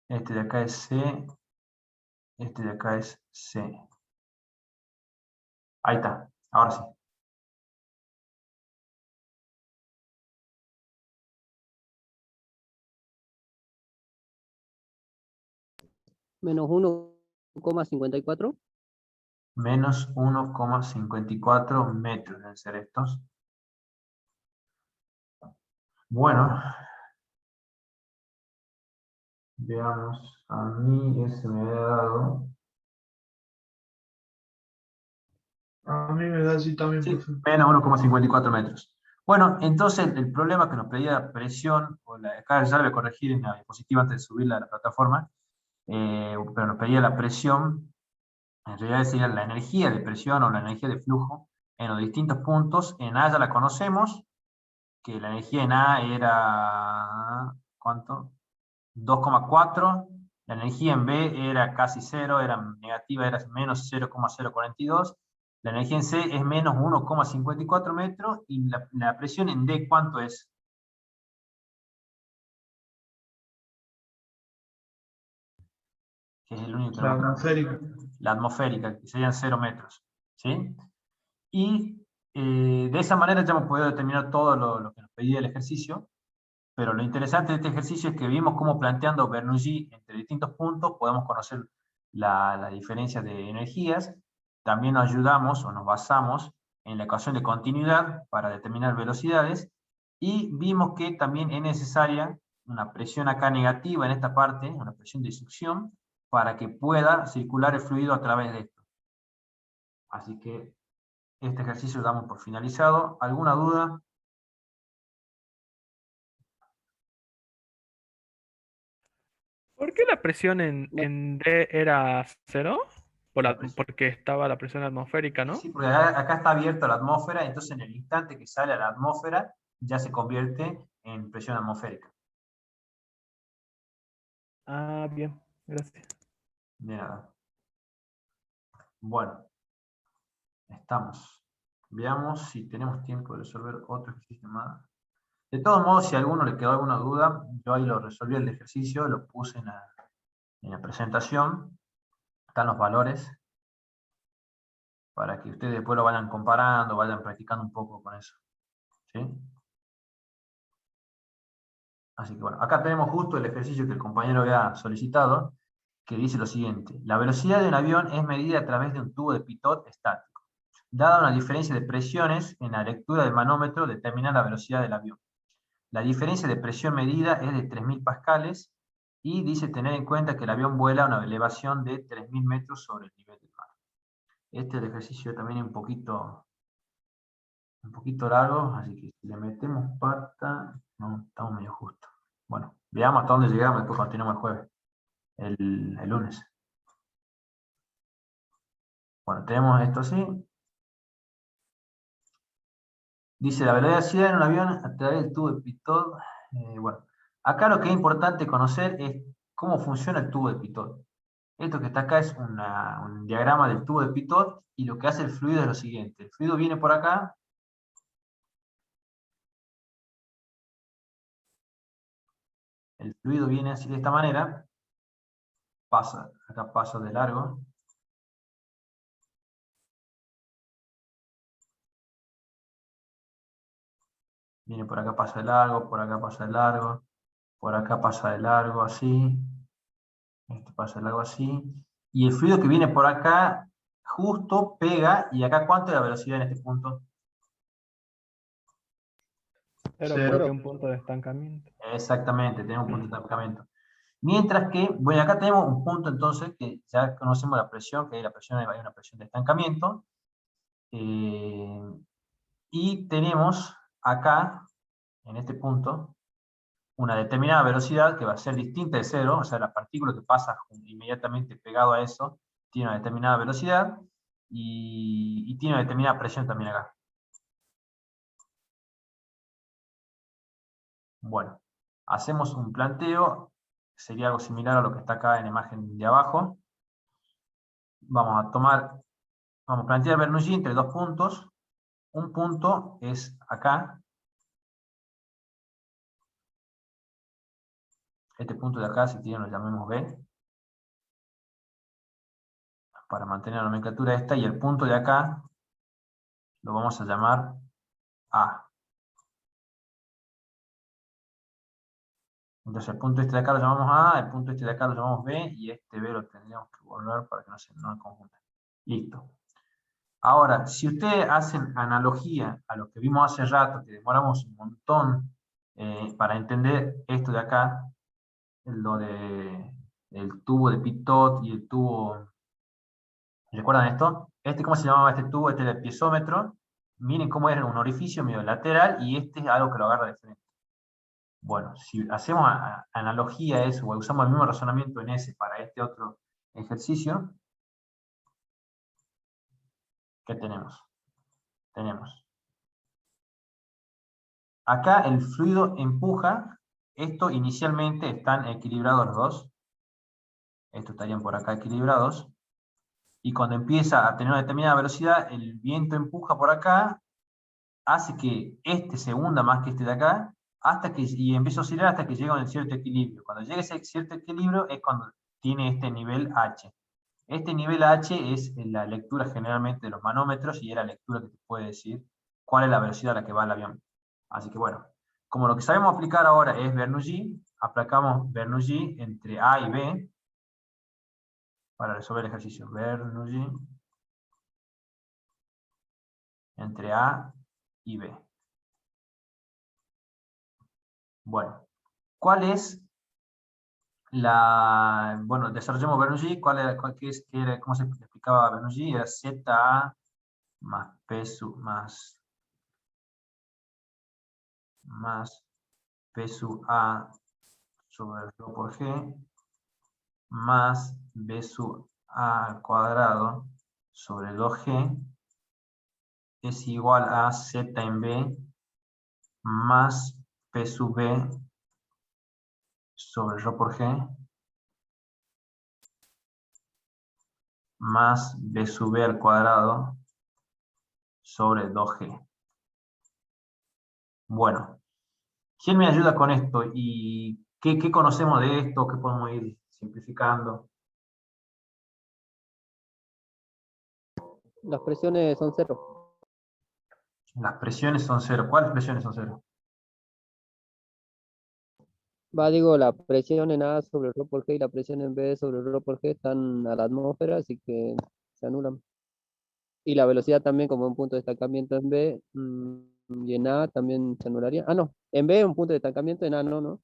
Este de acá es C. Este de acá es C. Ahí está, ahora sí. Menos 1,54. Menos 1,54 metros deben ser estos. Bueno. Veamos, a mí ese me había dado. A mí me da así también, Sí, profe. menos 1,54 metros. Bueno, entonces el problema que nos pedía la presión, acá ya lo voy a corregir en la diapositiva antes de subirla a la plataforma, pero nos pedía la presión, en realidad sería la energía de presión o la energía de flujo en los distintos puntos. En A ya la conocemos, que la energía en A era, ¿cuánto? 2,4. La energía en B era casi 0, era negativa, era menos 0,042. La energía en C es menos 1,54 metros. Y la presión en D, ¿cuánto es? Que es el único que La no- atmosférica. La atmosférica, que serían 0 metros. ¿Sí? Y de esa manera ya hemos podido determinar todo lo que nos pedía el ejercicio, pero lo interesante de este ejercicio es que vimos cómo planteando Bernoulli entre distintos puntos podemos conocer la diferencia de energías. También nos ayudamos o nos basamos en la ecuación de continuidad para determinar velocidades, y vimos que también es necesaria una presión acá negativa en esta parte, una presión de succión, para que pueda circular el fluido a través de esto. Así que este ejercicio lo damos por finalizado. ¿Alguna duda? ¿Por qué la presión en D era 0? La presión. Porque estaba la presión atmosférica, ¿no? Sí, porque acá está abierta la atmósfera, entonces en el instante que sale a la atmósfera ya se convierte en presión atmosférica. Ah, bien, gracias. De nada. Bueno, estamos. Veamos si tenemos tiempo de resolver otro ejercicio más. De todos modos, si a alguno le quedó alguna duda, yo ahí lo resolví el ejercicio, lo puse en la presentación. Están los valores, para que ustedes después lo vayan comparando, vayan practicando un poco con eso. ¿Sí? Así que bueno, acá tenemos justo el ejercicio que el compañero había solicitado, que dice lo siguiente: la velocidad de un avión es medida a través de un tubo de pitot estático. Dada una diferencia de presiones, en la lectura del manómetro determina la velocidad del avión. La diferencia de presión medida es de 3.000 pascales, y dice tener en cuenta que el avión vuela a una elevación de 3.000 metros sobre el nivel del mar. Este es el ejercicio también un poquito largo, así que si le metemos pata, no, estamos medio justos. Bueno, veamos hasta dónde llegamos, después continuamos el jueves, el lunes. Bueno, tenemos esto así. Dice la velocidad en un avión a través del tubo de pitot. Bueno, acá lo que es importante conocer es cómo funciona el tubo de pitot. Esto que está acá es un diagrama del tubo de pitot, y lo que hace el fluido es lo siguiente. El fluido viene por acá. El fluido viene así de esta manera. Acá pasa de largo. Viene por acá, pasa de largo, por acá pasa de largo, por acá pasa de largo, así. Esto pasa de largo así. Y el fluido que viene por acá justo pega, y acá ¿cuánto es la velocidad en este punto? Pero Cero. porque un punto de estancamiento. Exactamente, tenemos un punto de estancamiento. Mientras que, bueno, acá tenemos un punto entonces que ya conocemos la presión, que hay una presión de estancamiento. Y tenemos acá, en este punto, una determinada velocidad que va a ser distinta de cero, o sea, la partícula que pasa inmediatamente pegado a eso tiene una determinada velocidad, y tiene una determinada presión también acá. Bueno, hacemos un planteo, sería algo similar a lo que está acá en la imagen de abajo. Vamos a plantear Bernoulli entre dos puntos. Un punto es acá. Este punto de acá, si quieren, lo llamemos B, para mantener la nomenclatura esta, y el punto de acá lo vamos a llamar A. Entonces el punto este de acá lo llamamos A, el punto este de acá lo llamamos B, y este B lo tendríamos que borrar para que no se confunda. Listo. Ahora, si ustedes hacen analogía a lo que vimos hace rato, que demoramos un montón para entender esto de acá, lo de el tubo de pitot y el tubo... ¿Recuerdan esto? ¿Cómo se llamaba este tubo? Este era el piezómetro. Miren cómo era un orificio medio lateral, y este es algo que lo agarra de frente. Bueno, si hacemos analogía a eso, o usamos el mismo razonamiento en ese para este otro ejercicio, ¿qué tenemos? Tenemos acá el fluido empuja esto inicialmente están equilibrados los dos. Estos estarían por acá equilibrados. Y cuando empieza a tener una determinada velocidad, el viento empuja por acá, hace que este se hunda más que este de acá, y empieza a oscilar hasta que llega a un cierto equilibrio. Cuando llega a ese cierto equilibrio es cuando tiene este nivel H. Este nivel H es la lectura generalmente de los manómetros y es la lectura que te puede decir cuál es la velocidad a la que va el avión. Así que bueno, como lo que sabemos aplicar ahora es Bernoulli, aplicamos Bernoulli entre A y B para resolver el ejercicio. Bernoulli entre A y B. Bueno, ¿cuál es la... Bueno, desarrollemos Bernoulli, ¿cómo se explicaba Bernoulli? Era ZA más P sub A sobre Rho por G más B sub A al cuadrado sobre 2G es igual a Z en B más P sub B sobre Rho por G más B sub B al cuadrado sobre 2G. Bueno, ¿quién me ayuda con esto? ¿Y qué conocemos de esto? ¿Qué podemos ir simplificando? Las presiones son cero. Las presiones son cero. ¿Cuáles presiones son cero? Digo, la presión en A sobre Rho por G y la presión en B sobre Rho por G están a la atmósfera, así que se anulan. Y la velocidad también, como un punto de estancamiento en B, y en A también se anularía. Ah, no, en B un punto de estancamiento, en A no, ¿no?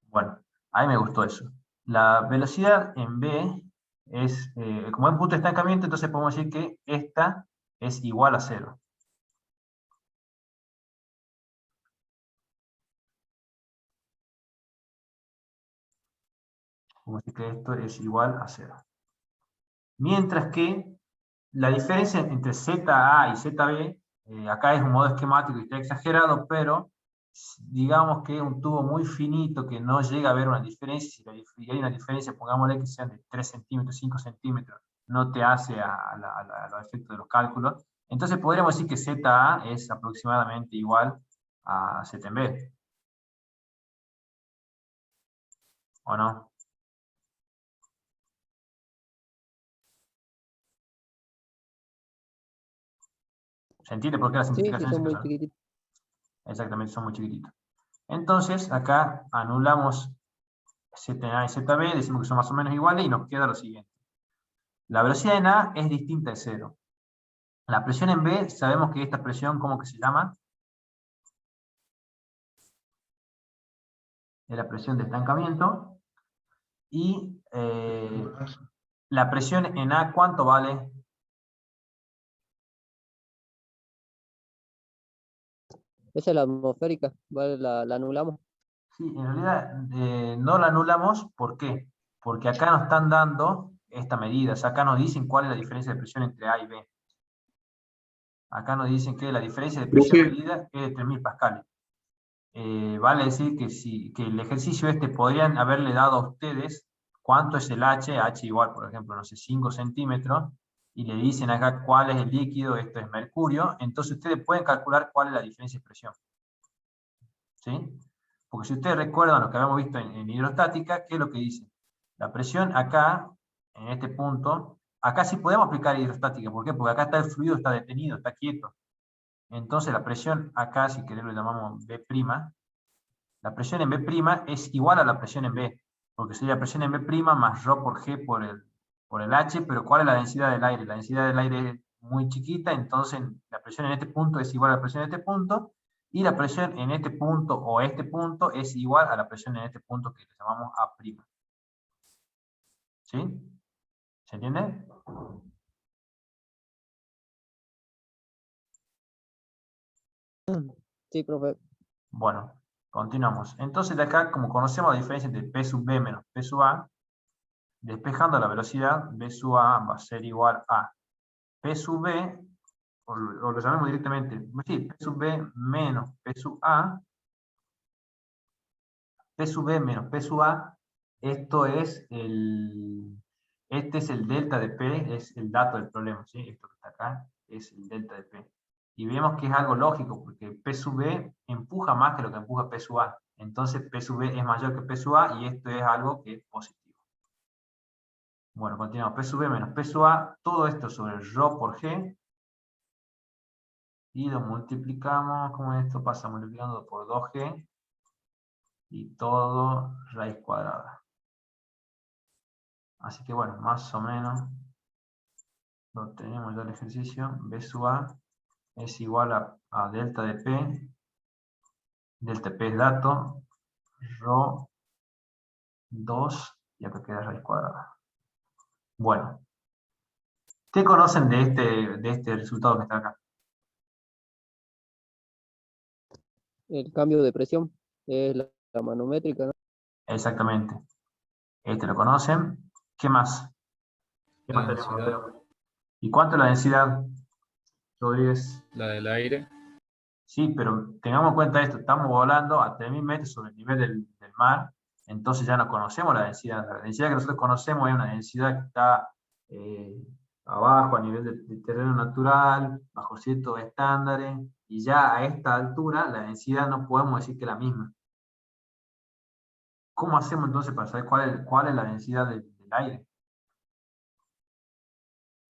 Bueno, a mí me gustó eso. La velocidad en B es, como es un punto de estancamiento, entonces podemos decir que esta es igual a cero. Podemos decir que esto es igual a cero. Mientras que la diferencia entre ZA y ZB, acá es un modo esquemático y está exagerado, pero digamos que un tubo muy finito que no llega a ver una diferencia, si hay una diferencia, pongámosle que sean de 3 centímetros, 5 centímetros, no te hace a los efectos de los cálculos, entonces podríamos decir que ZA es aproximadamente igual a ZB. ¿O no? ¿Se entiende por qué la Sí, sí, simplificación son es muy chiquititos. Exactamente, son muy chiquititos. Entonces, acá anulamos ZA y ZB, decimos que son más o menos iguales y nos queda lo siguiente. La velocidad en A es distinta de cero. La presión en B, sabemos que esta presión, ¿cómo que se llama? Es la presión de estancamiento. Y la presión en A, ¿cuánto vale? Esa es la atmosférica, ¿vale? La anulamos. Sí, en realidad no la anulamos, ¿por qué? Porque acá nos están dando esta medida, o sea, acá nos dicen cuál es la diferencia de presión entre A y B. Acá nos dicen que la diferencia de presión medida es de 3000 pascales. Vale decir que el ejercicio este podrían haberle dado a ustedes cuánto es el H igual, por ejemplo, no sé, 5 centímetros, y le dicen acá cuál es el líquido, esto es mercurio, entonces ustedes pueden calcular cuál es la diferencia de presión. ¿Sí? Porque si ustedes recuerdan lo que habíamos visto en hidrostática, ¿qué es lo que dice? La presión acá, en este punto, acá sí podemos aplicar hidrostática. ¿Por qué? Porque acá está el fluido, está detenido, está quieto. Entonces la presión acá, si querés lo llamamos B', la presión en B' es igual a la presión en B, porque sería la presión en B' más Rho por G por el H, pero ¿cuál es la densidad del aire? La densidad del aire es muy chiquita, entonces la presión en este punto es igual a la presión en este punto, y la presión en este punto o este punto es igual a la presión en este punto que le llamamos A'. ¿Sí? ¿Se entiende? Sí, profe. Bueno, continuamos. Entonces de acá, como conocemos la diferencia entre P sub B menos P sub A, despejando la velocidad, B sub A va a ser igual a P sub B, o lo llamamos directamente, sí, P sub B menos P sub A, P sub B menos P sub A, este es el delta de P, es el dato del problema, ¿sí? Esto que está acá es el delta de P. Y vemos que es algo lógico, porque P sub B empuja más que lo que empuja P sub A. Entonces P sub B es mayor que P sub A, y esto es algo que es positivo. Bueno, continuamos. P sub B menos P sub A, todo esto sobre ρ por G, y lo multiplicamos, como esto pasa multiplicando por 2G, y todo raíz cuadrada. Así que bueno, más o menos lo tenemos ya el ejercicio. B sub A es igual a delta de P, delta de P es dato, ρ 2, y acá queda raíz cuadrada. Bueno, ¿qué conocen de este resultado que está acá? El cambio de presión es la manométrica, ¿no? Exactamente. Este lo conocen. ¿Qué más? ¿Qué La más tenemos? densidad. ¿Y cuánto es la densidad, Rodríguez? La del aire. Sí, pero tengamos en cuenta esto, estamos volando a 3.000 metros sobre el nivel del mar, entonces ya no conocemos la densidad. La densidad que nosotros conocemos es una densidad que está abajo, a nivel del terreno natural, bajo ciertos estándares, y ya a esta altura la densidad no podemos decir que es la misma. ¿Cómo hacemos entonces para saber cuál es la densidad del aire?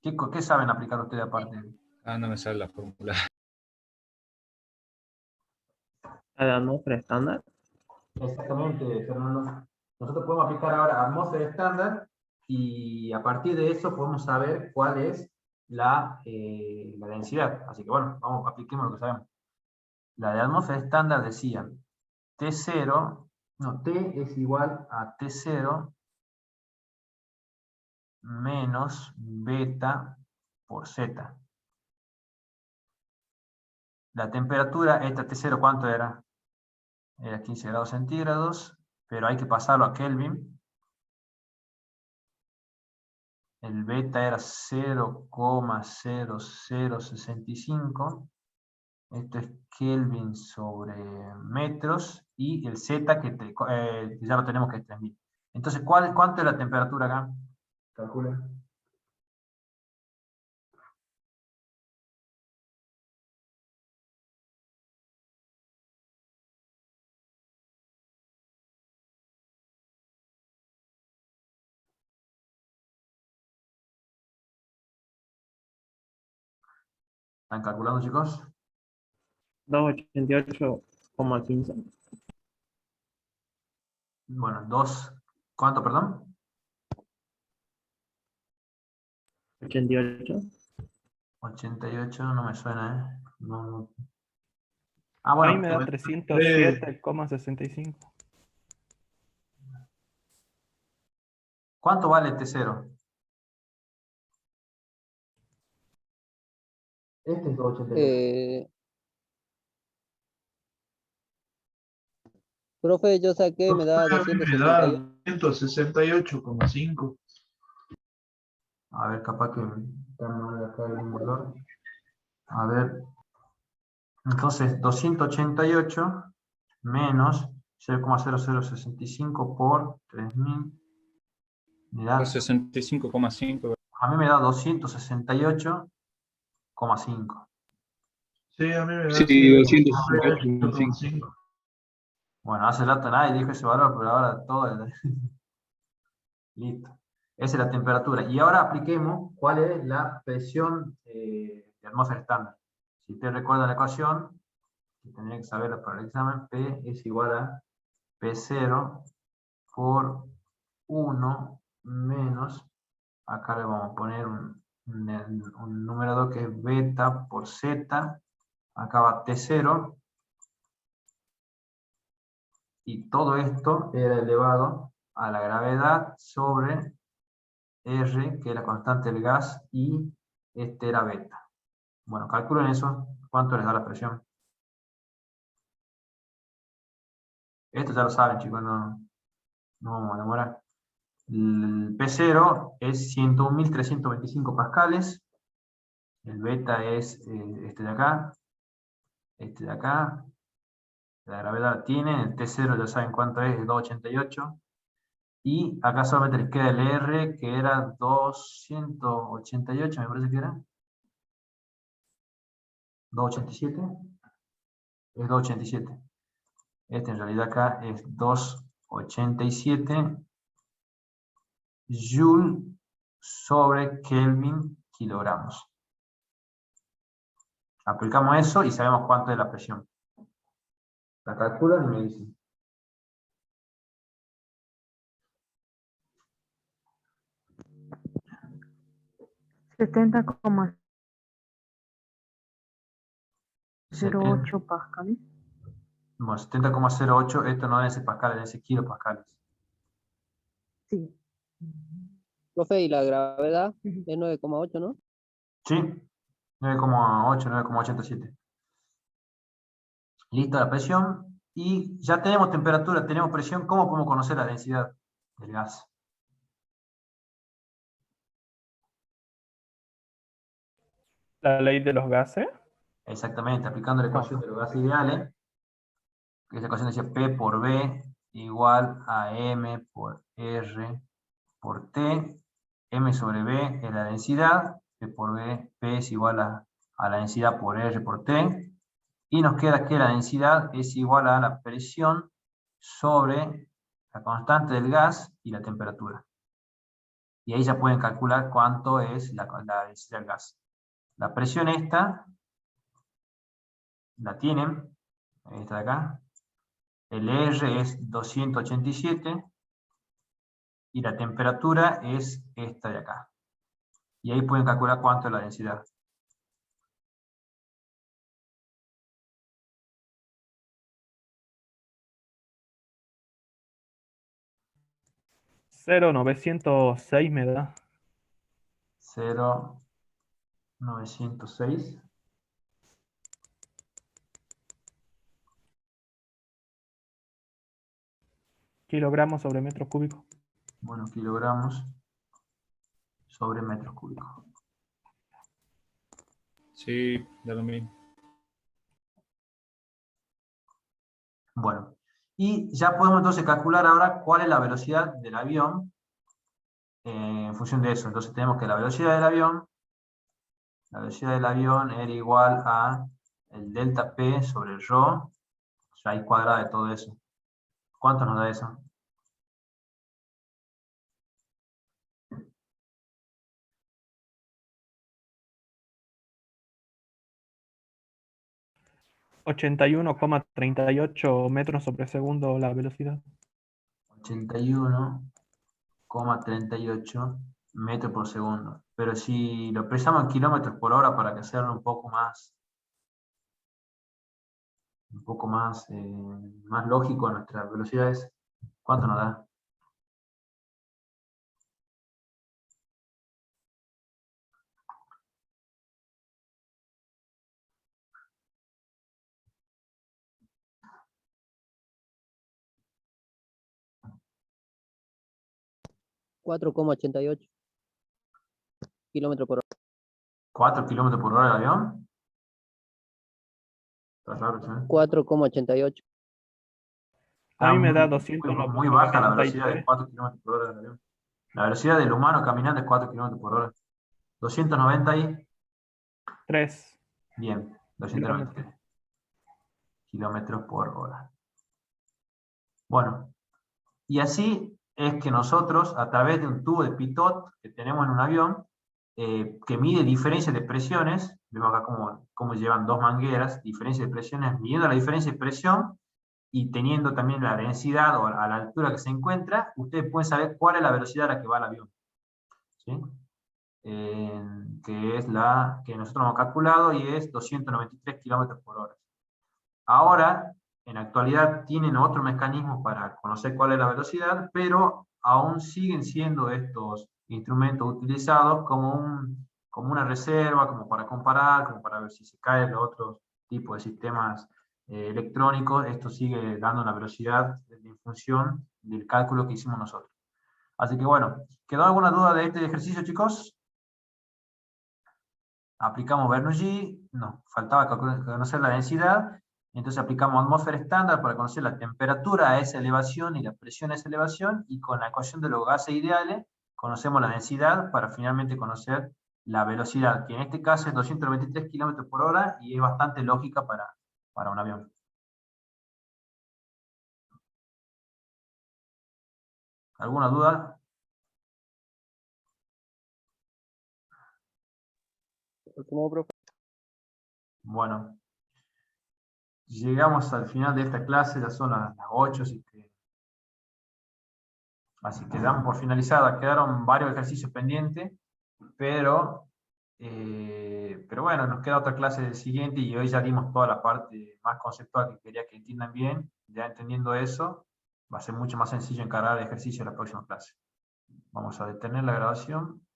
¿Qué saben aplicar ustedes aparte? No me sale la fórmula. ¿La de atmósfera estándar? Exactamente, Fernando. Nosotros podemos aplicar ahora atmósfera estándar, y a partir de eso podemos saber cuál es la densidad. Así que bueno, apliquemos lo que sabemos. La de atmósfera estándar decía T0, no, T es igual a T0 menos beta por Z. La temperatura, esta T0, ¿cuánto era? Era 15 grados centígrados, pero hay que pasarlo a Kelvin. El beta era 0,0065. Esto es Kelvin sobre metros, y el Z que ya lo tenemos que es 3000. Entonces, ¿cuánto es la temperatura acá? Calculen. ¿Están calculando, chicos? 288,15. Bueno, ¿cuánto, perdón? 88. 88, no me suena, ¿eh? No. A Bueno, mí me da 307,65. ¿cuánto vale T0? Este es 288. Profe, yo saqué, me da A mí me da 268. 168,5. A ver, capaz que estamos acá algún valor. A ver. Entonces, 288 menos 0,0065 por 3000. Me da, Por 65,5. a mí me da 268,5. Sí, a mí me da Sí, 268,5. 168,5. Bueno, hace rato nadie dijo ese valor, pero ahora todo es... Listo. Esa es la temperatura. Y ahora apliquemos cuál es la presión de atmósfera estándar. Si usted recuerda la ecuación, que tendría que saberla para el examen, P es igual a P0 por 1 menos, acá le vamos a poner un numerador que es beta por Z, acá va T0, y todo esto era elevado a la gravedad sobre R, que es la constante del gas, y este era beta. Bueno, calculen eso, ¿cuánto les da la presión? Esto ya lo saben, chicos, no vamos a demorar. El P0 es 101.325 pascales, el beta es este de acá, La gravedad tiene, el T0 ya saben cuánto es 288. Y acá solamente les queda el R, que era 288, me parece que era. 287. Es 287. Este en realidad acá es 287 Joule sobre Kelvin kilogramos. Aplicamos eso y sabemos cuánto es la presión. La calculan y me dicen. ¿70,08 70. pascales? Bueno, 70,08, esto no es pascales, es kilopascales. Sí. Profe, ¿y la gravedad es 9,8, no? Sí, 9,8, 9,87. Listo la presión. Y ya tenemos temperatura, tenemos presión. ¿Cómo podemos conocer la densidad del gas? La ley de los gases. Exactamente, aplicando la ecuación de los gases ideales. Que esa ecuación decía P por B igual a M por R por T. M sobre B es la densidad. P por B, P es igual a la densidad por R por T. Y nos queda que la densidad es igual a la presión sobre la constante del gas y la temperatura. Y ahí ya pueden calcular cuánto es la densidad del gas. La presión esta, la tienen, esta de acá. El R es 287 y la temperatura es esta de acá. Y ahí pueden calcular cuánto es la densidad. Cero 906 me da. 0,906. Kilogramos sobre metro cúbico. Bueno, kilogramos sobre metros cúbicos. Sí, da lo mismo. Bueno, y ya podemos entonces calcular ahora cuál es la velocidad del avión en función de eso. Entonces tenemos que la velocidad del avión era igual a el delta P sobre el rho, raíz cuadrada de todo eso. ¿Cuánto nos da eso? ...81,38 metros sobre segundo la velocidad. 81,38 metros por segundo. Pero si lo expresamos en kilómetros por hora para que sea un poco más lógico a nuestras velocidades, ¿cuánto nos da? ...4,88 kilómetros por hora. 4 kilómetros por hora el avión. Está raro, ¿sí? 4,88. A mí me da muy baja la velocidad de 293. 4 kilómetros por hora del avión. La velocidad del humano caminando es 4 kilómetros por hora. 293. Bien, 293 kilómetros por hora. Bueno, y así es que nosotros, a través de un tubo de pitot que tenemos en un avión, que mide diferencias de presiones, vemos acá cómo llevan dos mangueras, diferencias de presiones, midiendo la diferencia de presión, y teniendo también la densidad o a la altura que se encuentra, ustedes pueden saber cuál es la velocidad a la que va el avión. ¿Sí? Que es la que nosotros hemos calculado y es 293 kilómetros por hora. Ahora, en la actualidad, tienen otro mecanismo para conocer cuál es la velocidad, pero aún siguen siendo estos instrumentos utilizados como una reserva, como para comparar, como para ver si se caen los otros tipos de sistemas electrónicos. Esto sigue dando una velocidad en función del cálculo que hicimos nosotros. Así que bueno, ¿quedó alguna duda de este ejercicio, chicos? Aplicamos Bernoulli, nos faltaba conocer la densidad. Entonces aplicamos atmósfera estándar para conocer la temperatura a esa elevación y la presión a esa elevación, y con la ecuación de los gases ideales conocemos la densidad para finalmente conocer la velocidad, que en este caso es 293 km por hora y es bastante lógica para un avión. ¿Alguna duda? ¿Cómo, profe? Bueno, llegamos al final de esta clase, ya son las 8, así que damos por finalizada. Quedaron varios ejercicios pendientes, pero bueno, nos queda otra clase del siguiente, y hoy ya dimos toda la parte más conceptual que quería que entiendan bien. Ya entendiendo eso, va a ser mucho más sencillo encarar el ejercicio de la próxima clase. Vamos a detener la grabación.